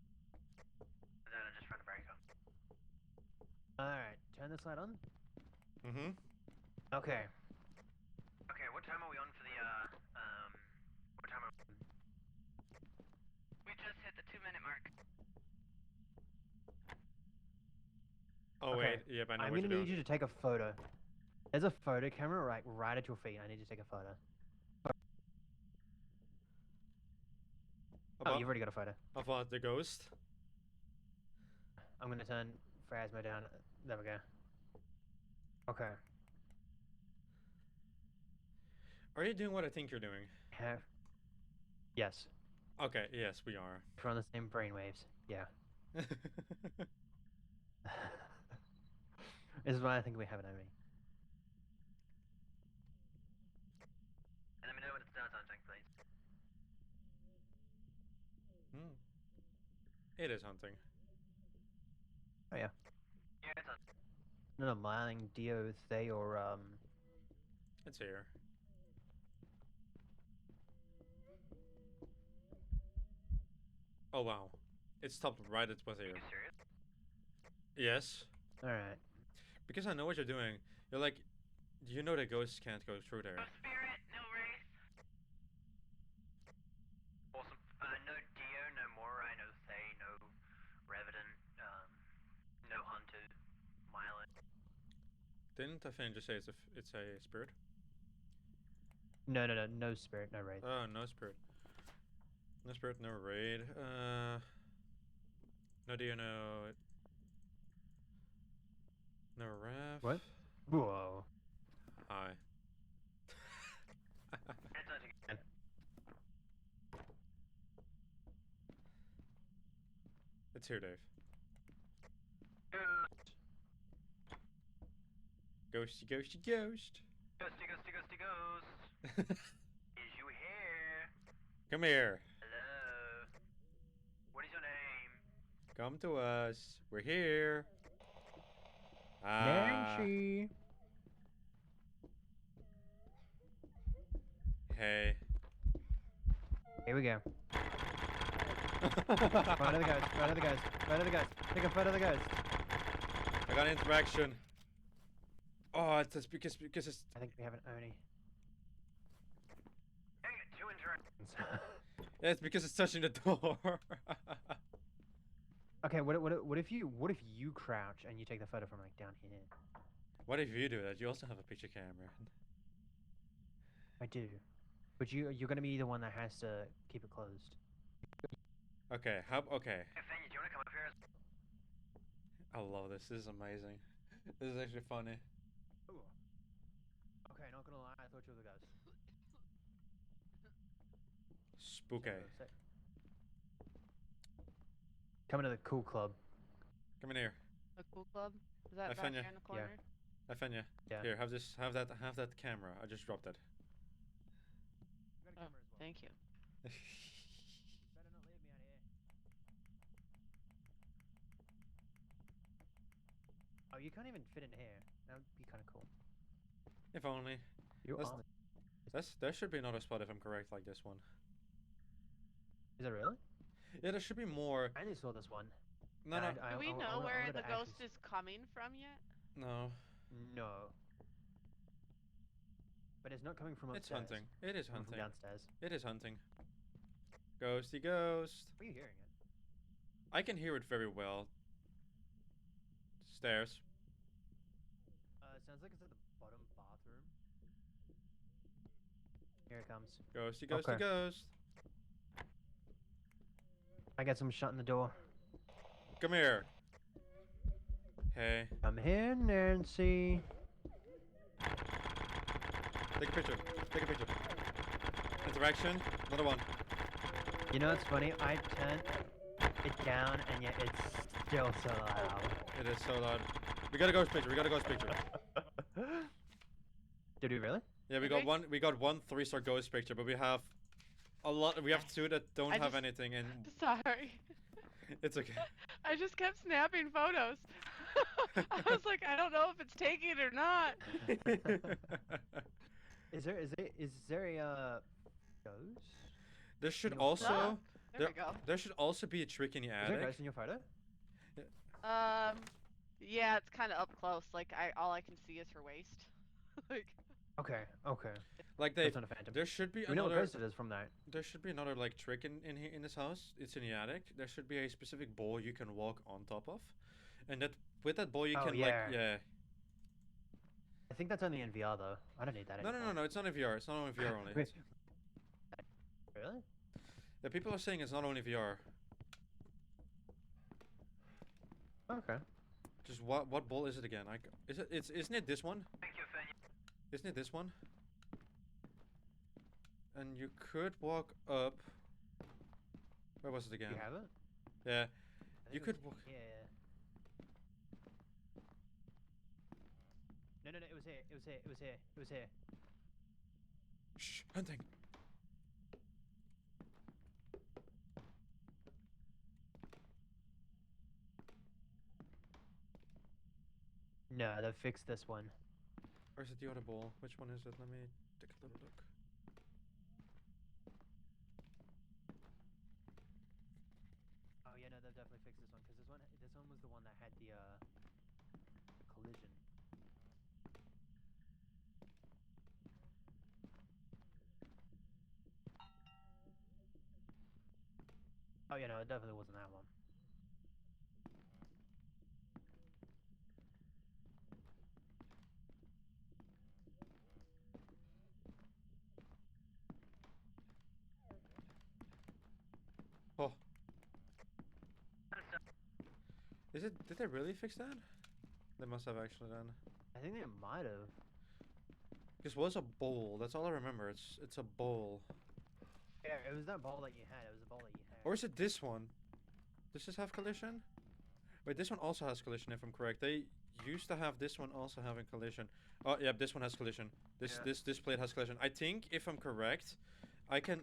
And then I just run the breaker. Alright, turn this light on. Mm-hmm. Okay. Okay, what time are we on for the, what time are we... We just hit the 2-minute mark. Oh Okay. wait, yep, I know I'm what gonna you're need doing. you to take a photo. There's a photo camera right at your feet. I need you to take a photo. Oh, About, you've already got a photo. about the ghost. I'm gonna turn Phasmo down. There we go. Okay. Are you doing what I think you're doing? Have. Yes. Okay, yes, we are. We're on the same brainwaves. Yeah. This is why I think we have an Oni. And let me know when it's done something, please. Hmm. It is hunting. Oh yeah. Yeah, it's on. No, Myling, Dio, Thay, or It's here. Oh wow. It stopped right at was Are here. you serious? Yes. Alright. Because I know what you're doing. You're like, you know that ghosts can't go through there. No spirit, no wraith. Awesome. No Dio, no Morai, no Thay, no Revenant, no Hunter, Mylan. Didn't I just say it's a spirit? No spirit, no wraith. Oh, no spirit. No spirit, no raid. No Dio, no. No ref. What? Whoa. Hi. It's on again. It's here, Dave. Ghosty, ghosty, ghost. Ghosty, ghosty, ghosty, ghost. Is you here? Come here. Hello. What is your name? Come to us. We're here. Nancy. Hey. Here we go. Front of the guys, front of the guys, front of the guys. Take a front of the guys. I got an interaction. Oh, it's just because it's. I think we have an Oni. Dang it, 2 interactions. Yeah, it's because it's touching the door. Okay, what if you crouch and you take the photo from like down here? What if you do that? You also have a picture camera. I do, but you're gonna be the one that has to keep it closed. Okay, okay. Hey, Fanya, do you wanna come up here? I love this. This is amazing. This is actually funny. Ooh. Okay, not gonna lie, I thought you were the guys. Spooky. Coming to the cool club. Come in here. The cool club? Is that I back found here ya. in the corner? Fenya. Yeah. Here, have that camera. I just dropped it. Oh, thank you. Better not leave me out here. Oh, you can't even fit in here. That would be kind of cool. If only. You're That's- on. There should be another spot if I'm correct, like this one. Is it really? Yeah, there should be more. I only saw this one. No, no, Do we know where the ghost is coming from yet? no. No. But it's not coming from upstairs. It's hunting. It is It's coming hunting. from downstairs. It is hunting. Ghosty ghost. Are you hearing it? I can hear it very well. Stairs. It sounds like it's at the bottom bathroom. Here it comes. Ghosty, ghosty, Okay. ghost. I got some shutting the door. Come here. Hey. I'm here, Nancy. Take a picture. Take a picture. Interaction. Another one. You know what's funny? I turned it down and yet it's still so loud. It is so loud. We got a ghost picture. We got a ghost picture. Did we really? Yeah, we got one. We got one 3-star ghost picture, but we have a lot. We have 2 that don't I have just- anything, and Sorry. it's okay. I just kept snapping photos. I was like, I don't know if it's taking it or not. Is there a ghost? There should You know, also Ah, there we go. there should also be a trick in the Is there a attic. ghost in your photo? Yeah, it's kind of up close. Like, all I can see is her waist. Like, Okay, okay. Like they, That's not a phantom. there should be We know what another. ghost it is from that. There should be another like trick in this house. It's in the attic. There should be a specific bowl you can walk on top of, and that with that bowl you Oh, can yeah. like yeah. I think that's only in VR though. I don't need that No, no, anymore. no, no. It's not in VR. It's not only VR only. Wait. Really? Yeah, people are saying it's not only VR. Okay. Just what bowl is it again? Isn't it this one? Thank you, Fanya. Isn't it this one? And you could walk up. Where was it again? You have it? Yeah. I You think it could was walk. here. No, it was here. It was here. It was here. It was here. Shh, hunting. No, they fixed this one. Or is it the other bowl? Which one is it? Let me take a little look. Oh yeah, no, they've definitely fixed this one because this one was the one that had the collision. Oh yeah, no, it definitely wasn't that one. Oh. Is it? Did they really fix that? They must have actually done. I think they might have. This was a bowl. That's all I remember. It's a bowl. Yeah, it was that ball that you had. It was the ball that you had. Or is it this one? Does this have collision? Wait, this one also has collision if I'm correct. They used to have this one also having collision. Oh, yeah, this one has collision. This plate has collision. I think if I'm correct, I can.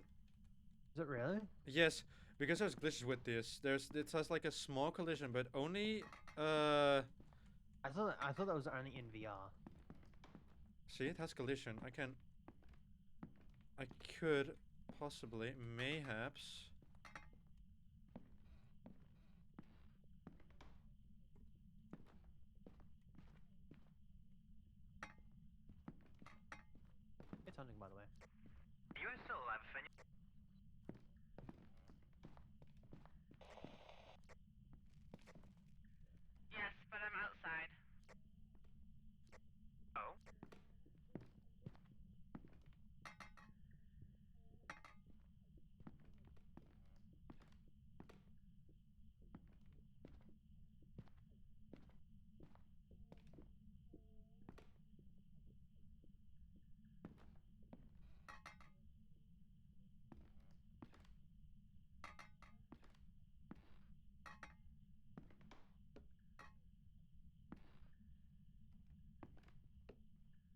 Is it really? Yes, because there's glitches with this. It has like a small collision, but only I thought that was only in VR. see, it has collision. I can. I could possibly, mayhaps. It's hunting, by the way. Are you guys still alive, Finn? Yes, but I'm outside. Oh.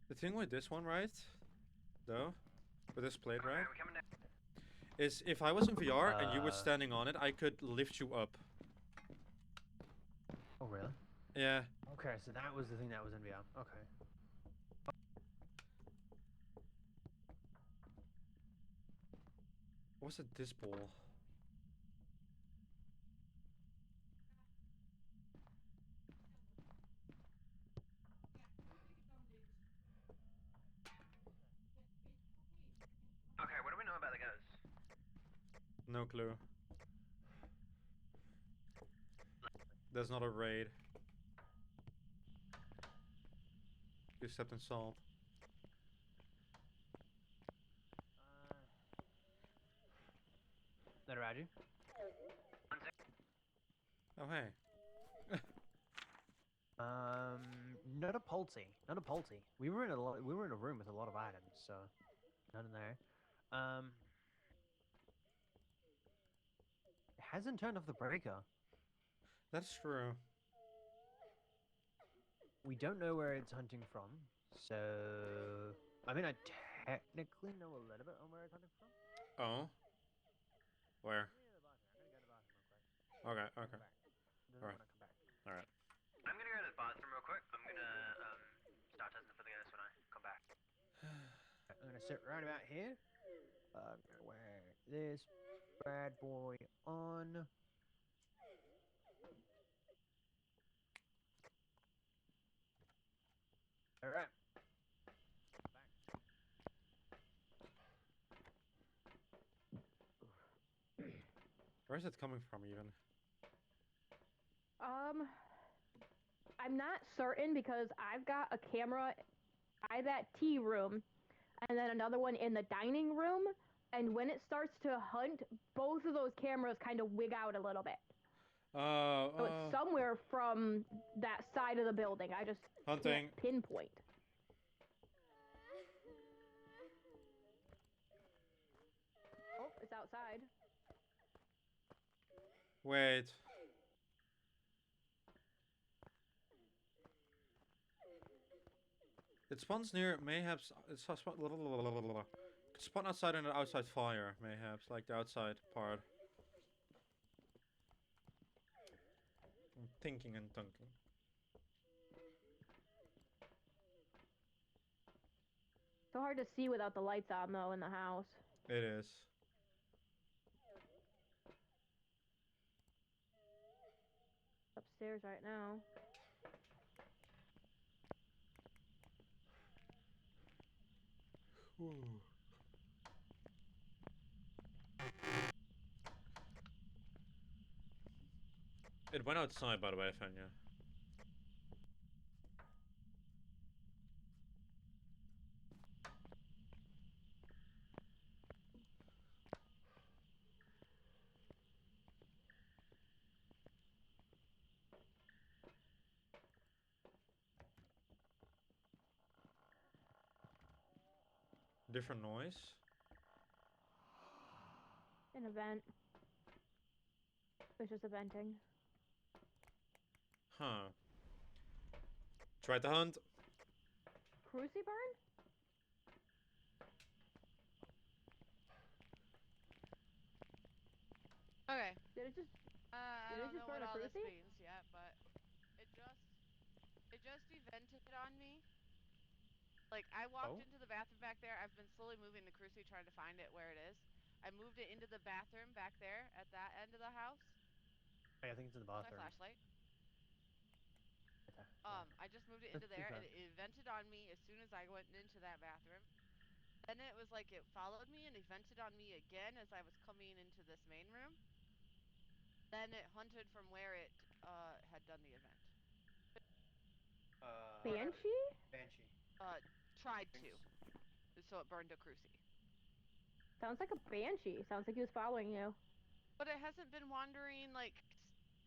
The thing with this one, right? Though, with this plate, Okay, right? we're coming down. Is if I was in VR and you were standing on it, I could lift you up. Oh, really? Yeah. Okay, so that was the thing that was in VR. Okay. What's it? This ball? Okay, what do we know about the ghosts? No clue. There's not a raid. You stepped in salt. That around you? Oh hey. Not a Pulty. Not a Pulty. We were in a room with a lot of items, so none in there. It hasn't turned off the breaker. That's true. We don't know where it's hunting from, so I mean I technically know a little bit on where it's hunting from. Oh. Where? I'm gonna go to the bathroom. I'm gonna go to the bathroom real quick. Okay. Okay. Doesn't Alright. want to come back. All right. I'm gonna go to the bathroom real quick. I'm gonna start testing for the ghosts when I come back. I'm gonna sit right about here. I'm gonna wear this bad boy on. All right. Where is it coming from, even? I'm not certain because I've got a camera by that tea room and then another one in the dining room, and when it starts to hunt, both of those cameras kind of wig out a little bit. So it's somewhere from that side of the building. I just Hunting. can't pinpoint. Oh, it's outside. Wait. It spawns near, mayhaps. It's spawn outside in an outside fire, mayhaps, like the outside part. I'm thinking and thinking. So hard to see without the lights on though in the house. It is. Upstairs right now. Ooh. It went outside, by the way, Fenya. Different noise. An event. It's just eventing. Huh. Tried to hunt. Cruci burn? Okay. Did it just I Did it don't just know burn what a all this Cruci? means yet, but it just evented on me. Like, I walked Oh? into the bathroom back there. I've been slowly moving the crucifix trying to find it where it is. I moved it into the bathroom back there at that end of the house. Hey, I think it's in the Where's my bathroom. flashlight? Right there. Yeah. I just moved it Keep into there, and going. it vented on me as soon as I went into that bathroom. Then it was like it followed me, and it vented on me again as I was coming into this main room. Then it hunted from where it had done the event. Banshee? Banshee. Tried to, Thanks. so it burned a cruci. Sounds like a banshee. Sounds like he was following you. But it hasn't been wandering like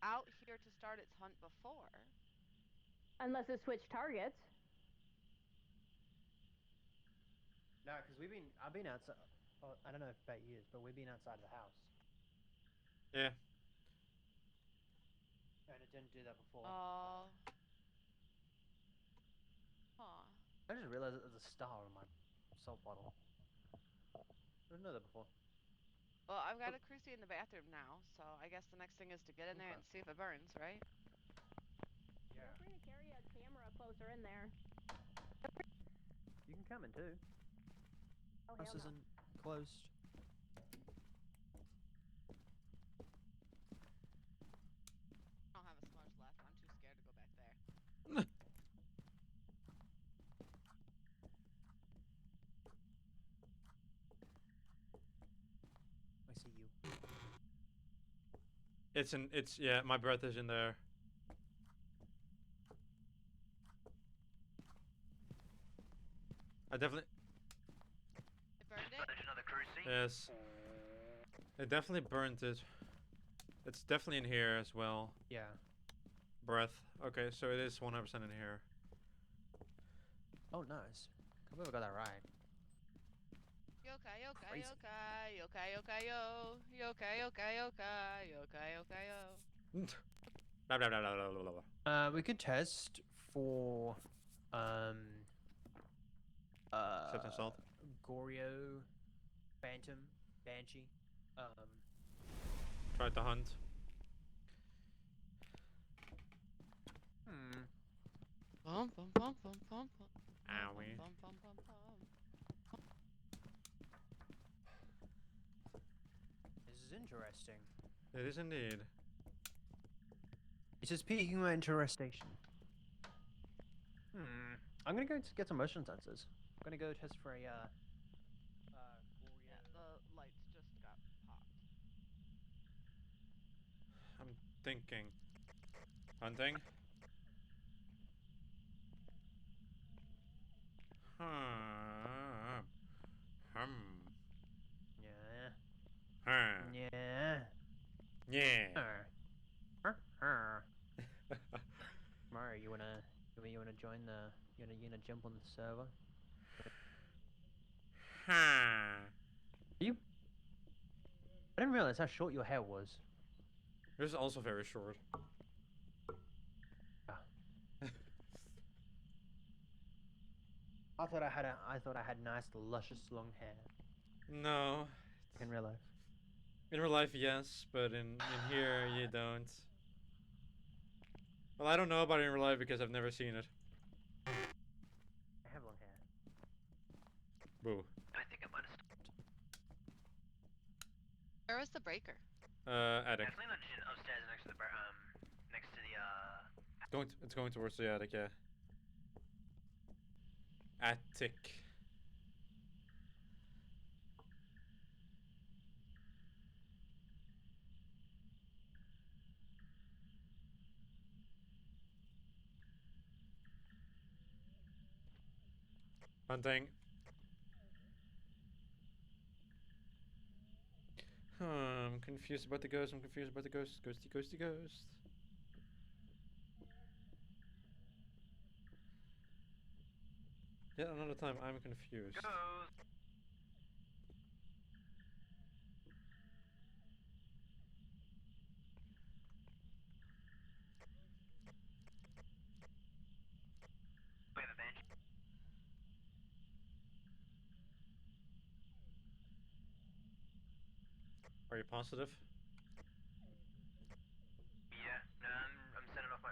out here to start its hunt before. Unless it switched targets. No, because I've been outside. Well, I don't know about you, but we've been outside of the house. Yeah. And it didn't do that before. Huh. I just realized that there's a star on my salt bottle. I didn't know that before. Well, I've got a cruci in the bathroom now, so I guess the next thing is to get in there Okay. and see if it burns, right? Yeah. Feel free to carry a camera closer in there. You can come in too. Oh, House hell no. isn't closed. I don't have a smudge left. I'm too scared to go back there. I see you. It's yeah, my breath is in there. I definitely It burned it? There's another cruci. yes. It definitely burned it. It's definitely in here as well. Yeah. Breath. Okay, so it is 100% in here. Oh, nice. I believe I got that right. Yokai, yokai, Crazy. yokai, yokai, yokai, yo. Yokai, yokai, yokai, yokai, yokai, yo. Blah, blah, blah, blah, blah, blah, blah. We could test for, um, Acceptance salt. Goryo, Phantom, Banshee. Tried to hunt. Hmm. Bum, bum, bum, bum, bum, bum. Owie. Bum, bum, bum, bum. This is interesting. It is indeed. It's just piquing my interestation. I'm gonna go to get some motion sensors. I'm gonna go test for a, Yeah, Goryo. the lights just got popped. I'm thinking. Hunting? Hmm. Yeah. Huh. Yeah. Yeah. Mario, you wanna join the, you wanna jump on the server? Huh. You? I didn't realize how short your hair was. This is also very short. Ah. I thought I had nice, luscious long hair. No. In real life. In real life, yes, but in here, you don't. Well, I don't know about it in real life because I've never seen it. I have long hair. Boo. I think I might have stopped. Where was the breaker? Attic. Definitely not just upstairs next to the next to the It's going towards the attic, yeah. Attic. Hunting. I'm confused about the ghost. I'm confused about the ghost. Ghosty, ghosty, ghost. Yet another time, I'm confused. goes. We have a bench. Are you positive? Yeah, no, I'm sending off my.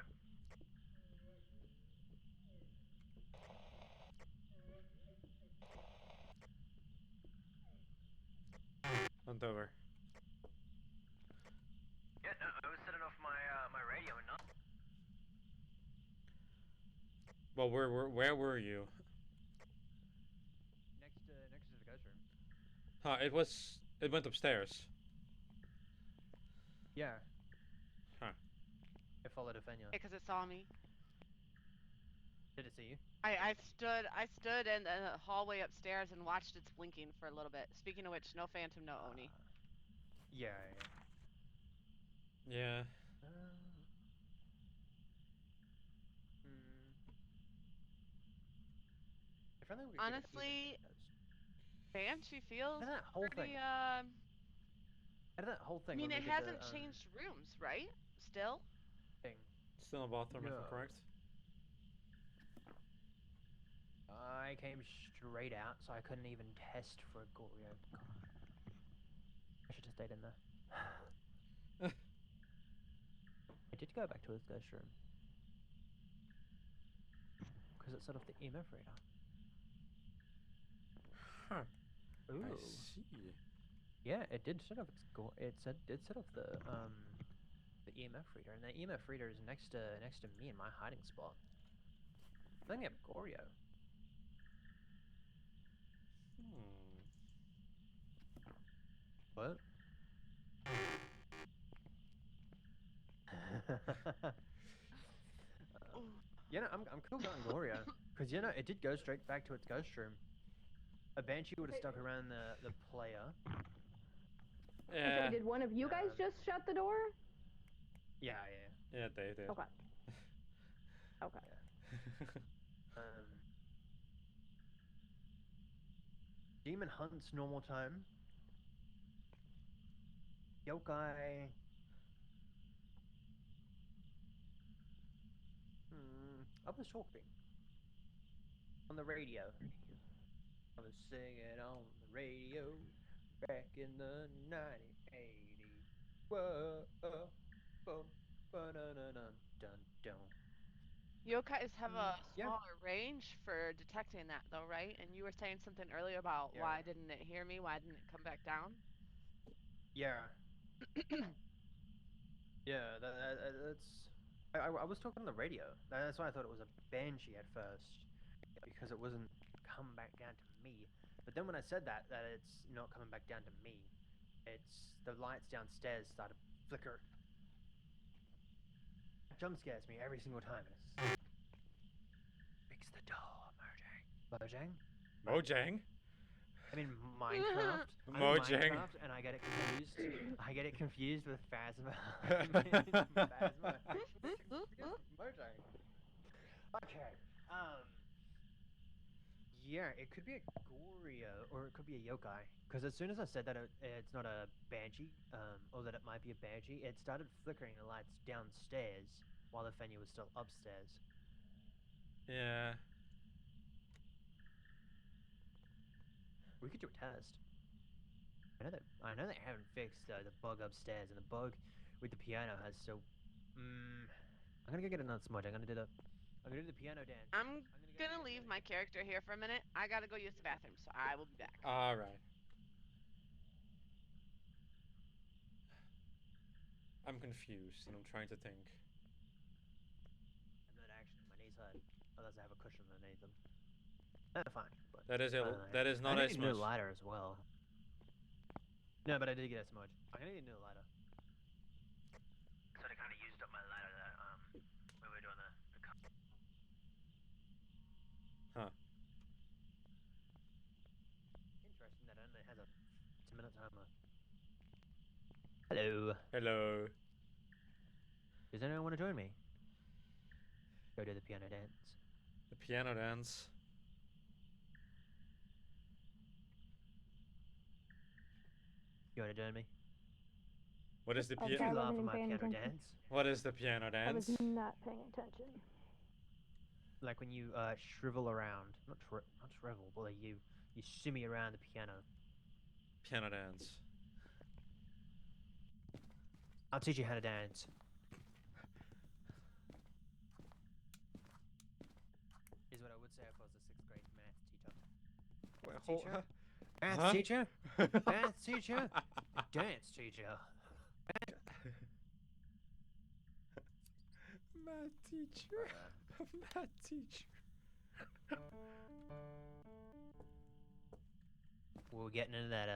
Hunt over. Yeah, no, I was setting off my my radio and not. Well, where were you? Next to the ghost room. Huh? It went upstairs. Yeah. Huh. It followed Athenia. Because it saw me. Did it see you? I stood in the hallway upstairs and watched its blinking for a little bit. Speaking of which, no phantom, no Oni. Yeah. Yeah. If only we could Honestly, Banshee feels that whole pretty, thing. I mean, when we it did hasn't the, changed rooms, right? Still? thing. Still in a bathroom, if I'm No. correct. I came straight out, so I couldn't even test for a Goryo. God. I should have stayed in there. I did go back to his ghost room. Because it set off the EMF reader. Huh. Ooh. I see. Yeah, it did set off did set off the EMF reader, and the EMF reader is next to me in my hiding spot. I think we have Goryo. What? Yeah, no, I'm cool going Goryo, because you know it did go straight back to its ghost room. A banshee would have stuck around the player. Yeah. Okay, did one of you guys just shut the door? Yeah. Yeah, they did. Okay. Okay. Demon hunts normal time. Yokai. I was talking on the radio. I was singing on the radio back in the 1980s. Whoa, boom, ba-dun-dun-dun, dun. Yokais have a Yeah. smaller range for detecting that, though, right? And you were saying something earlier about why didn't it hear me? Why didn't it come back down? Yeah. Yeah, that's. I was talking on the radio. That's why I thought it was a banshee at first, because it wasn't coming back down to me. But then when I said that it's not coming back down to me, it's the lights downstairs started flicker. It jump scares me every single time. Fix the door, Mojang. Mojang? I mean Minecraft. Mojang. Minecraft, and I get it confused. I get it confused with Phasma. Mojang. Okay. Yeah, it could be a Goryo or it could be a yokai. Because as soon as I said that it's not a banshee, or that it might be a banshee, it started flickering the lights downstairs while the Fenya was still upstairs. Yeah. We could do a test. I know they haven't fixed the bug upstairs, and the bug with the piano has so. I'm gonna go get another smudge. I'm gonna do the piano dance. I'm gonna leave my character here for a minute. I gotta go use the bathroom, so I will be back. Alright. I'm confused and I'm trying to think. I'm not actually. My knees hurt, unless I have a cushion underneath them. Fine. But That is not I as need a new much. lighter as well. No, but I did get a smudge. I'm gonna need a new lighter. So I kind of used up my ladder that we were doing the Huh. Interesting that it only has a 2-minute timer. Hello. Hello. Does anyone want to join me? Go do the piano dance. The piano dance. You want to join me? What is the Okay, Did you I piano? laugh at wasn't my paying piano attention. dance? What is the piano I dance? was not paying attention. Like when you shrivel around, not shrivel, but like you shimmy around the piano. Piano dance. I'll teach you how to dance. Is what I would say if I was a 6th grade math teacher. Wait, Teacher? Math Huh? teacher? Math teacher? Dance teacher? Math teacher. Math teacher. We're getting into that,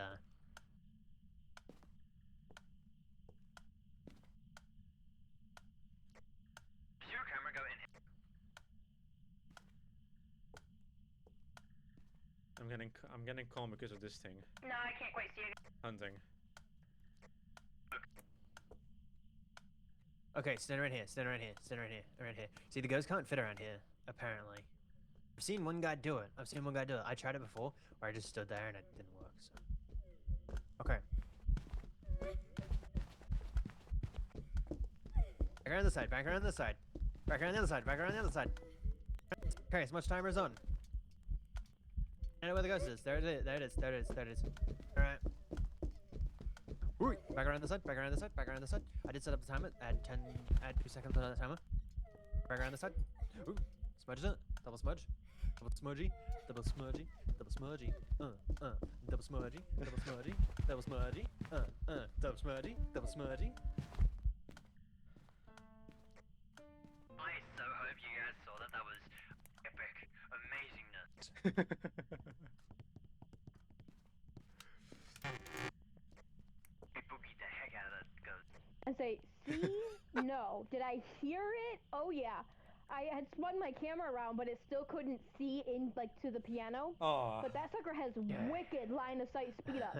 Does your camera go in? I'm getting calm because of this thing. No, I can't quite see it. Hunting. Okay, stand right here, stand right here, stand right here, right here. See, the ghost can't fit around here, apparently. I've seen one guy do it. I tried it before, where I just stood there and it didn't work, so. Okay. Back around the side, back around the side. Back around the other side, back around the other side. Okay, so much timer's on. I know where the ghost is. There it is, there it is, there it is, there it is. Alright. Back around the side, back around the side, back around the side. I did set up the timer. Add 2 seconds on the timer. Back around the side. Ooh, smudge it. Double smudge. Double smudgy. Double smudgy. Double smudgy. Double smudgy. Double smudgy. Double smudgy. Double smudgy. Double smudgy. I so hope you guys saw that. That was epic, amazingness. We boogied the heck out of that ghost. And say, see? No. Did I hear it? Oh yeah. I had spun my camera around, but it still couldn't see in like to the piano. Aw. But that sucker has wicked line of sight speed up.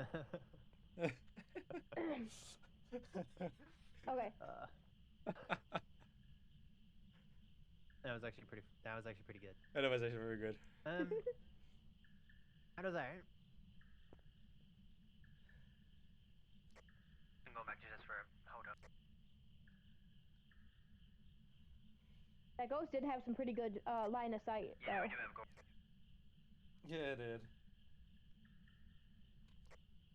Okay. That was actually pretty good. That was actually very good. How does that? I'm going back to this for a hold up. That ghost did have some pretty good line of sight. Yeah, we though. do have a goal. Yeah, it did.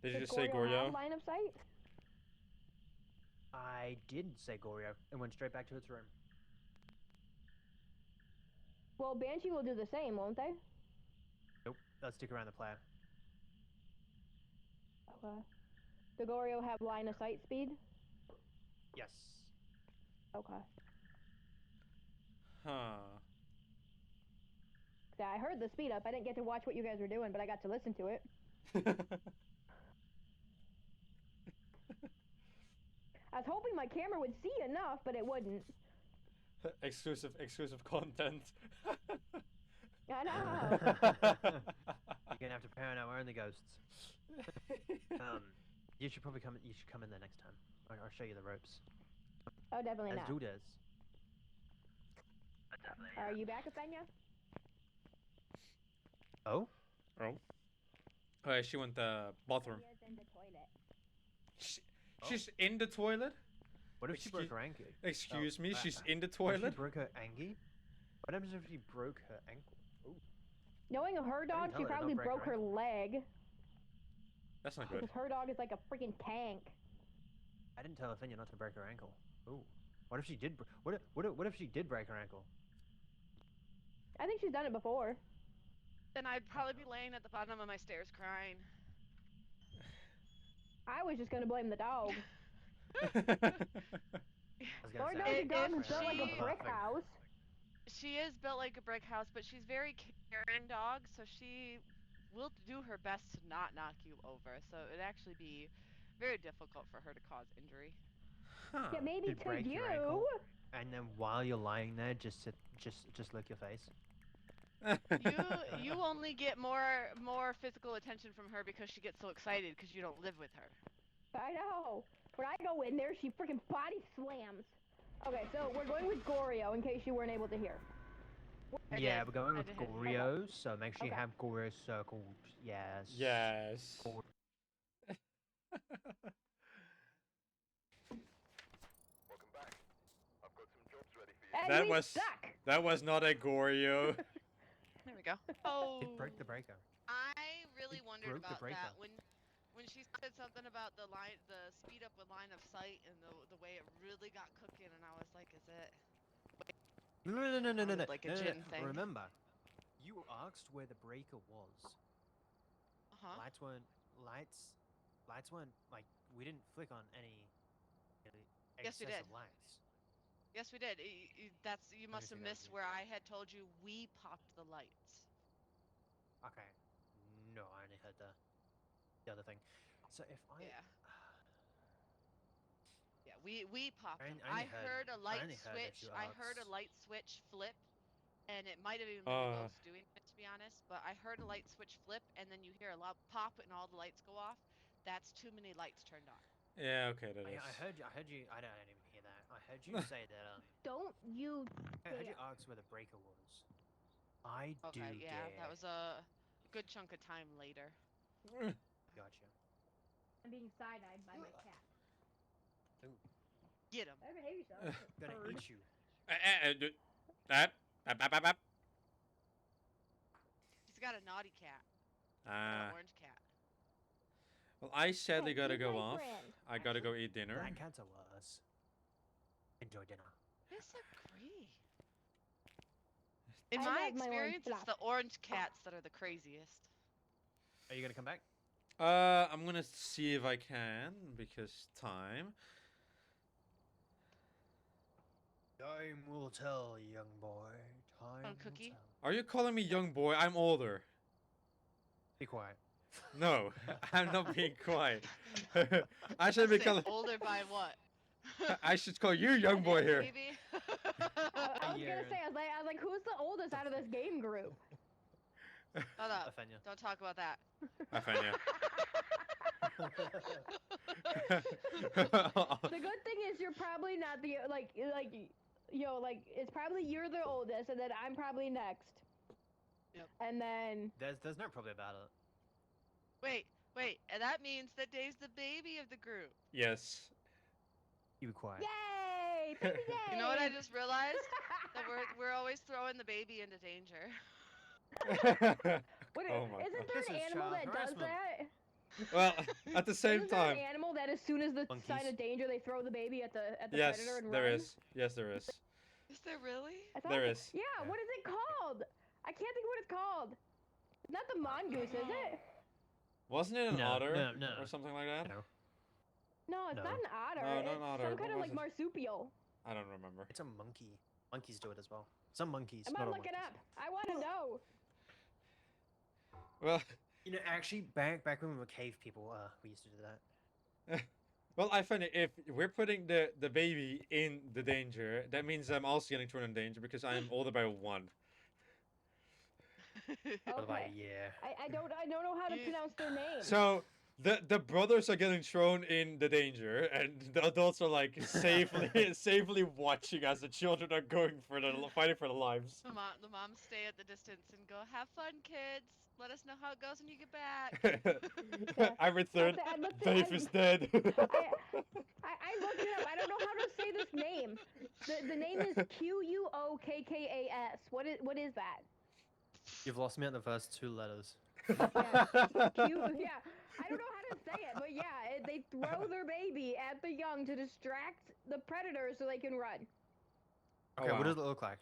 Did you Does just say Goryo have Goryo? line of sight? I did say Goryo and went straight back to its room. Well, Banshee will do the same, won't they? Nope. Let's stick around the player. Okay. Does Goryo have line of sight speed? Yes. Okay. Huh. Yeah, I heard the speed up. I didn't get to watch what you guys were doing, but I got to listen to it. I was hoping my camera would see enough, but it wouldn't. exclusive content. I know. You're gonna have to parent out wearing the ghosts. You should probably come. You should come in there next time. I'll show you the ropes. Oh, definitely As not. Dude does. Definitely. Are you back, Athenia? Oh? Oh. Oh, she went the bathroom. Athenia's in the toilet. She's in the toilet? What if she broke her ankle? Excuse me, she's in the What if toilet? she broke her ankle? What happens if she broke her ankle? Ooh. Knowing her dog, tell she her to probably not break broke her her leg. That's not good. Because her dog is like a freaking tank. I didn't tell Athenia not to break her ankle. Ooh. What if she did? What if she did break her ankle? I think she's done it before. Then I'd probably be laying at the bottom of my stairs crying. I was just gonna blame the dog. I was gonna Lord say, knows your dog if is built like a she- brick house. She is built like a brick house, but she's very caring dog, so she will do her best to not knock you over. So it'd actually be very difficult for her to cause injury. Huh. Yeah, maybe She'd to break your you. ankle. And then while you're lying there, just lick your face. You only get more physical attention from her because she gets so excited because you don't live with her. I know. When I go in there, she freaking body slams. Okay, so we're going with Goryo in case you weren't able to hear. Yeah, we're going I with did. Goryo, so make sure you Okay. have Goryo circled. Yes. Yes. Gor- Welcome back. I've got some jobs ready for you. And That we was suck. that was not a Goryo. There we go. Oh. It broke the breaker. I really It wondered broke the about breaker. that when she said something about the speed up with line of sight and the way it really got cooking, and I was like, is it? No. Sounded like a Jin thing. Remember, you asked where the breaker was. Huh? lights weren't like we didn't flick on any Yes, we excessive did. lights. Yes, we did. You me must see, have that was missed me. where I had told you we popped the lights. Okay. No, I only heard the other thing. So if I Yeah. Yeah, we popped them. I only I heard heard a light a switch. few I heard a arcs. light switch flip, and it might have even been the Uh, ghost doing it, to be honest. But I heard a light switch flip, and then you hear a loud pop, and all the lights go off. That's too many lights turned on. yeah, okay, that is. I heard you. I didn't even hear that. I heard you say that. Don't you I heard you dare. ask where the breaker was. I Okay, do yeah, that dare. was a good chunk of time later. Gotcha. I'm being side-eyed by my cat. Get him. Better behave yourself. Gonna bird. eat you. That. Bap. He's got a naughty cat. Got Ah. an orange cat. Well, I sadly Hey, gotta he's go my off. friend. I gotta go eat dinner. Black cats are worse. Enjoy dinner. Disagree. In I my love my orange experience, it's fluff. the orange cats that are the craziest. Are you gonna come back? I'm gonna see if I can, because time. Time will tell, young boy. Time will Cookie? tell. Are you calling me young boy? I'm older. Be quiet. No, I'm not being quiet. I should Say be calling. older by what? I should call you young boy here. Baby. I was year gonna say, I was like, who's the oldest out of this game group? Shut up. Athenia. Don't talk about that. I find you. The good thing is you're probably not the like it's probably you're the oldest, and then I'm probably next. Yep. And then There's no problem about it. Wait, and that means that Dave's the baby of the group. Yes. You be quiet. yay, baby Dave! You know what I just realized? That we're always throwing the baby into danger. What, Oh my isn't God. there This an is animal child that does harassment. that? Well, at the same Isn't there an time, animal that as soon as the sign Monkeys. of danger, they throw the baby at the yes, predator and there run? is. Yes, there is. Is there really? I thought There that- is. Yeah, Yeah. what is it called? I can't think of what it's called. Not the mongoose, is it? Wasn't it an No, otter no. or something like that? No, No, it's No. not an otter. No, not it's an otter. some kind What of like was marsupial. I don't remember. it's a monkey. Monkeys do it as well. Some monkeys. I'm not gonna all look it monkeys. up. I want to know. Well, You know, actually, back when we were cave people, we used to do that. well, I find it if we're putting the baby in the danger, that means I'm also getting thrown in danger because I'm older by 1. By the way, Okay. yeah. I don't know how to You- pronounce their name. So the brothers are getting thrown in the danger, and the adults are like safely watching as the children are going for fighting for their lives. The moms stay at the distance and go, "Have fun, kids. Let us know how it goes when you get back." I returned. I looked Dave is dead. I looked it up. I don't know how to say this name. The name is Quokkas. What is that? You've lost me at the first 2 letters. Yeah. Yeah. I don't know how to say it, but yeah, they throw their baby at the young to distract the predators so they can run. Oh, Okay, wow. what does it look like?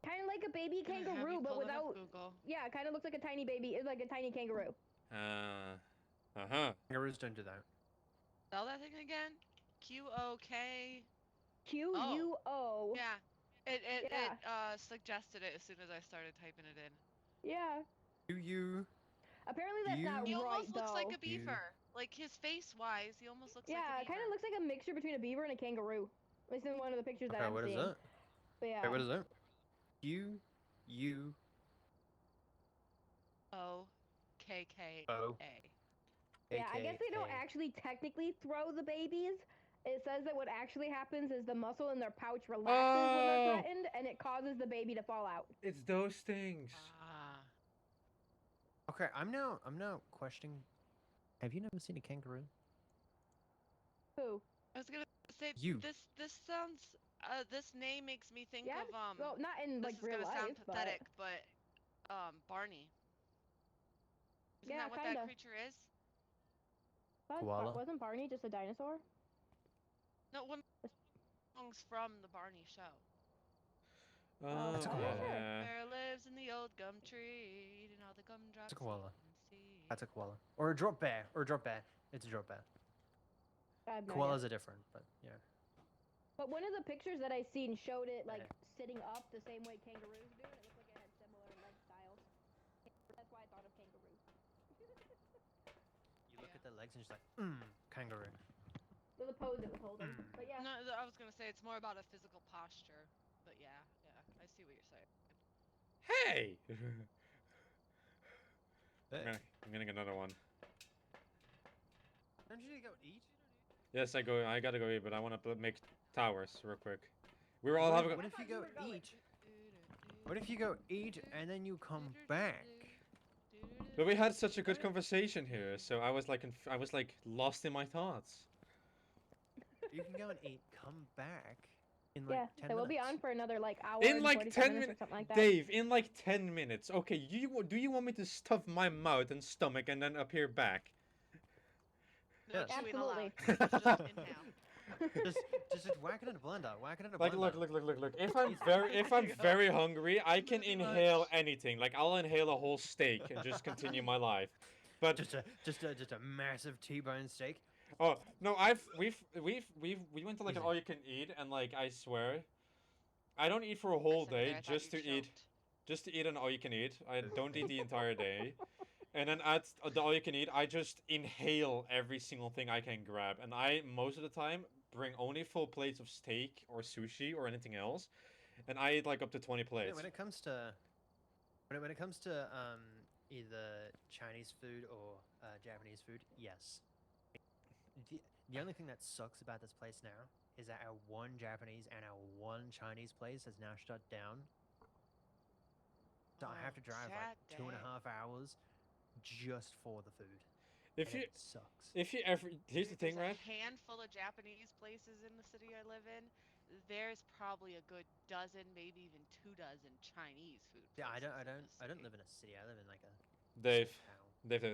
Kind of like a baby Can I have you kangaroo, but pull it up, without. Google. Yeah, it kind of looks like a tiny baby. It's like a tiny kangaroo. Uh-huh. Kangaroos don't do that. Spell that thing again. QOK. Quo. Yeah. It Yeah. suggested it as soon as I started typing it in. Yeah. Do you? Apparently that's not He right almost looks like though. a beaver. Like his face wise, he almost looks Yeah, like it a beaver. kind of looks like a mixture between a beaver and a kangaroo. At least in one of the pictures that Okay, I'm what is seeing. it? But yeah. Okay, what is it? You. OKKA. Oh. Yeah, I guess they don't AKA. actually technically throw the babies. It says that what actually happens is the muscle in their pouch relaxes when they're Oh. threatened, and it causes the baby to fall out. It's those things. Ah. Okay, I'm now questioning. Have you never seen a kangaroo? Who? I was gonna say You. this sounds this name makes me think Yeah. of Well, not in this like is real gonna life, sound pathetic, but Barney. Isn't Yeah, that what kinda. that creature is? Koala? Wasn't Barney just a dinosaur? No, one songs from the Barney show. Oh, That's a yeah. koala. Bear lives in the old gum tree, eating all the gumdrops. It's a koala. he can see. That's a koala. Or a drop bear. Or a drop bear. It's a drop bear. I have no Koalas idea. are different, but yeah. But one of the pictures that I seen showed it like Yeah. sitting up the same way kangaroos do, and it looked like it had similar leg styles. That's why I thought of kangaroo. You look Yeah. at their legs and just like, kangaroo. So the pose it was holding. Mm. But yeah. No, I was gonna say it's more about a physical posture, but yeah, I see what you're saying. Hey! I'm getting another one. Don't you need to go eat? Yes, I gotta go eat, but I want to make towers real quick. We were all having. What if you go eat? What if you go eat and then you come back? But we had such a good conversation here, so I was like lost in my thoughts. You can go and eat, come back in like Yeah. 10 So we'll be minutes. on for another like hour In and like 45 10 minutes or minutes, something like that. Dave. In like 10 minutes. Okay, do you want me to stuff my mouth and stomach and then appear back? No Yes. chewing allowed. Absolutely. Just inhale. just whack it in a blender. Whack it in a Like, blender. look. If I'm very hungry, I can inhale anything. Like, I'll inhale a whole steak and just continue my life. But Just a massive T-bone steak. oh no, we went to like an Easy. all you can eat, and like I swear, I don't eat for a whole Listen, Bear, day I thought just you to eat. choked. Just to eat an all you can eat. I don't eat the entire day. And then at the all you can eat, I just inhale every single thing I can grab. And I, most of the time, bring only full plates of steak or sushi or anything else. And I eat like up to 20 plates. When it comes to either Chinese food or Japanese food, yes. The only thing that sucks about this place now is that our one Japanese and our one Chinese place has now shut down. So I have to drive like sad 2.5 hours just for the food. If and you it sucks. if you ever here's the thing, There's right? a handful of Japanese places in the city I live in. There's probably a good dozen, maybe even 24 Chinese food Yeah, places. I in don't this city. live in a city. I live in like a Dave, small town. Dave.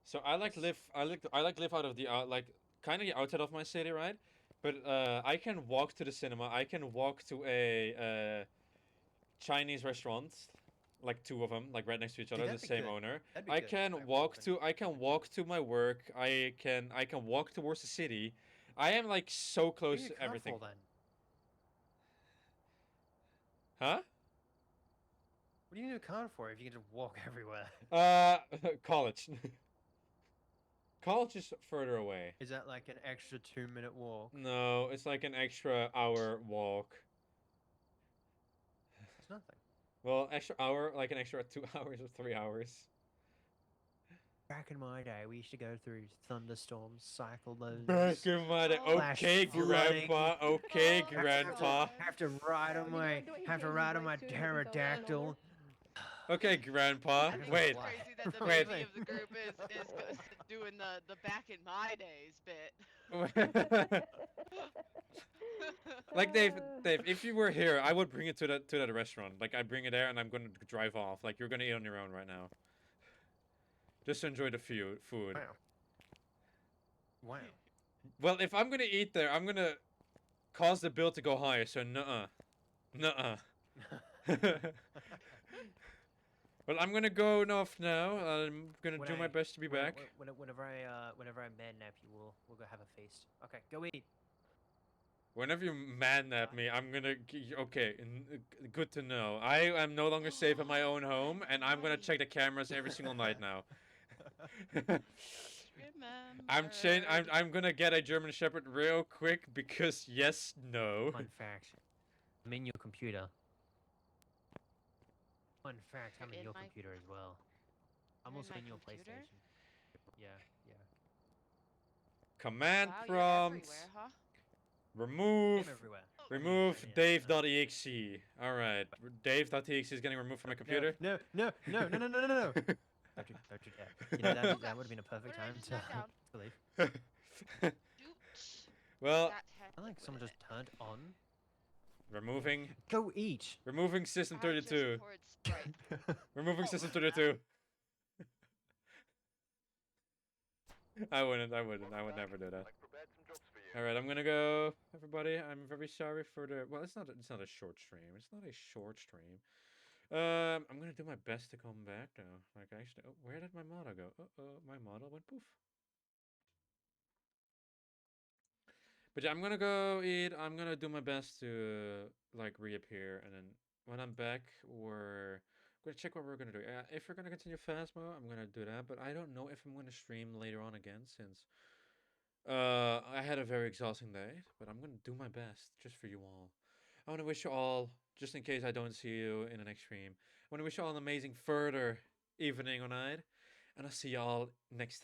So I like live out of the like kind of the outside of my city, right? But I can walk to the cinema. I can walk to a Chinese restaurant, like two of them, like right next to each other, the that'd be same good. owner. That'd be I good. can Quite walk often. to my work. I can walk towards the city. I am like so What do close you to need a car everything. for, then? Huh? What do you need a car for if you can just walk everywhere? College. College is further away. Is that like an extra 2-minute walk? No, it's like an extra hour walk. It's nothing. Well, extra hour, like an extra 2 hours or 3 hours. Back in my day, we used to go through thunderstorms, cycle those. Back in my day. Flash Okay, flooding. Grandpa. Okay, Oh, Grandpa. Have to ride on my voice too, pterodactyl. Okay, Grandpa. I think Wait. it's crazy that the Wait. baby of the group is doing the back in my days bit. Like Dave, if you were here, I would bring it to that restaurant. Like I bring it there, and I'm gonna drive off. Like you're gonna eat on your own right now. Just to enjoy the food. Wow. Well, if I'm gonna eat there, I'm gonna cause the bill to go higher. So nuh-uh. Well, I'm gonna go off now. I'm gonna do my best to be back. Whenever I man nap you, we'll go have a feast. Okay, go eat. Whenever you man-nap me, I'm gonna... Okay, good to know. I am no longer safe in my own home, and I'm gonna check the cameras every single night now. I'm gonna get a German Shepherd real quick, because yes, no. Fun fact. I'm in your computer. Fun fact, I'm in your computer as well. I'm also in your PlayStation. Yeah. Command Wow, prompt. you're everywhere, huh? Remove. I'm everywhere. Remove Dave.exe. Alright. Dave.exe is getting removed from my computer. No. Don't you dare. You know, that would have been a perfect What time did I just knock to leave. Oops. Well, Got I like someone just turned on. removing Go eat. System 32. Removing System 32. I would never do that. I've prepared some jobs for you. All right, I'm gonna go, everybody. I'm very sorry for the. Well, it's not a short stream. It's not a short stream. I'm gonna do my best to come back though. Like actually, oh, where did my model go? My model went poof. But yeah, I'm gonna go eat. I'm gonna do my best to like reappear, and then when I'm back, we're gonna check what we're gonna do. If we're gonna continue Phasmo, I'm gonna do that. But I don't know if I'm gonna stream later on again since I had a very exhausting day. But I'm gonna do my best just for you all. I want to wish you all, just in case I don't see you in the next stream, I want to wish you all an amazing further evening or night, and I'll see you all next time.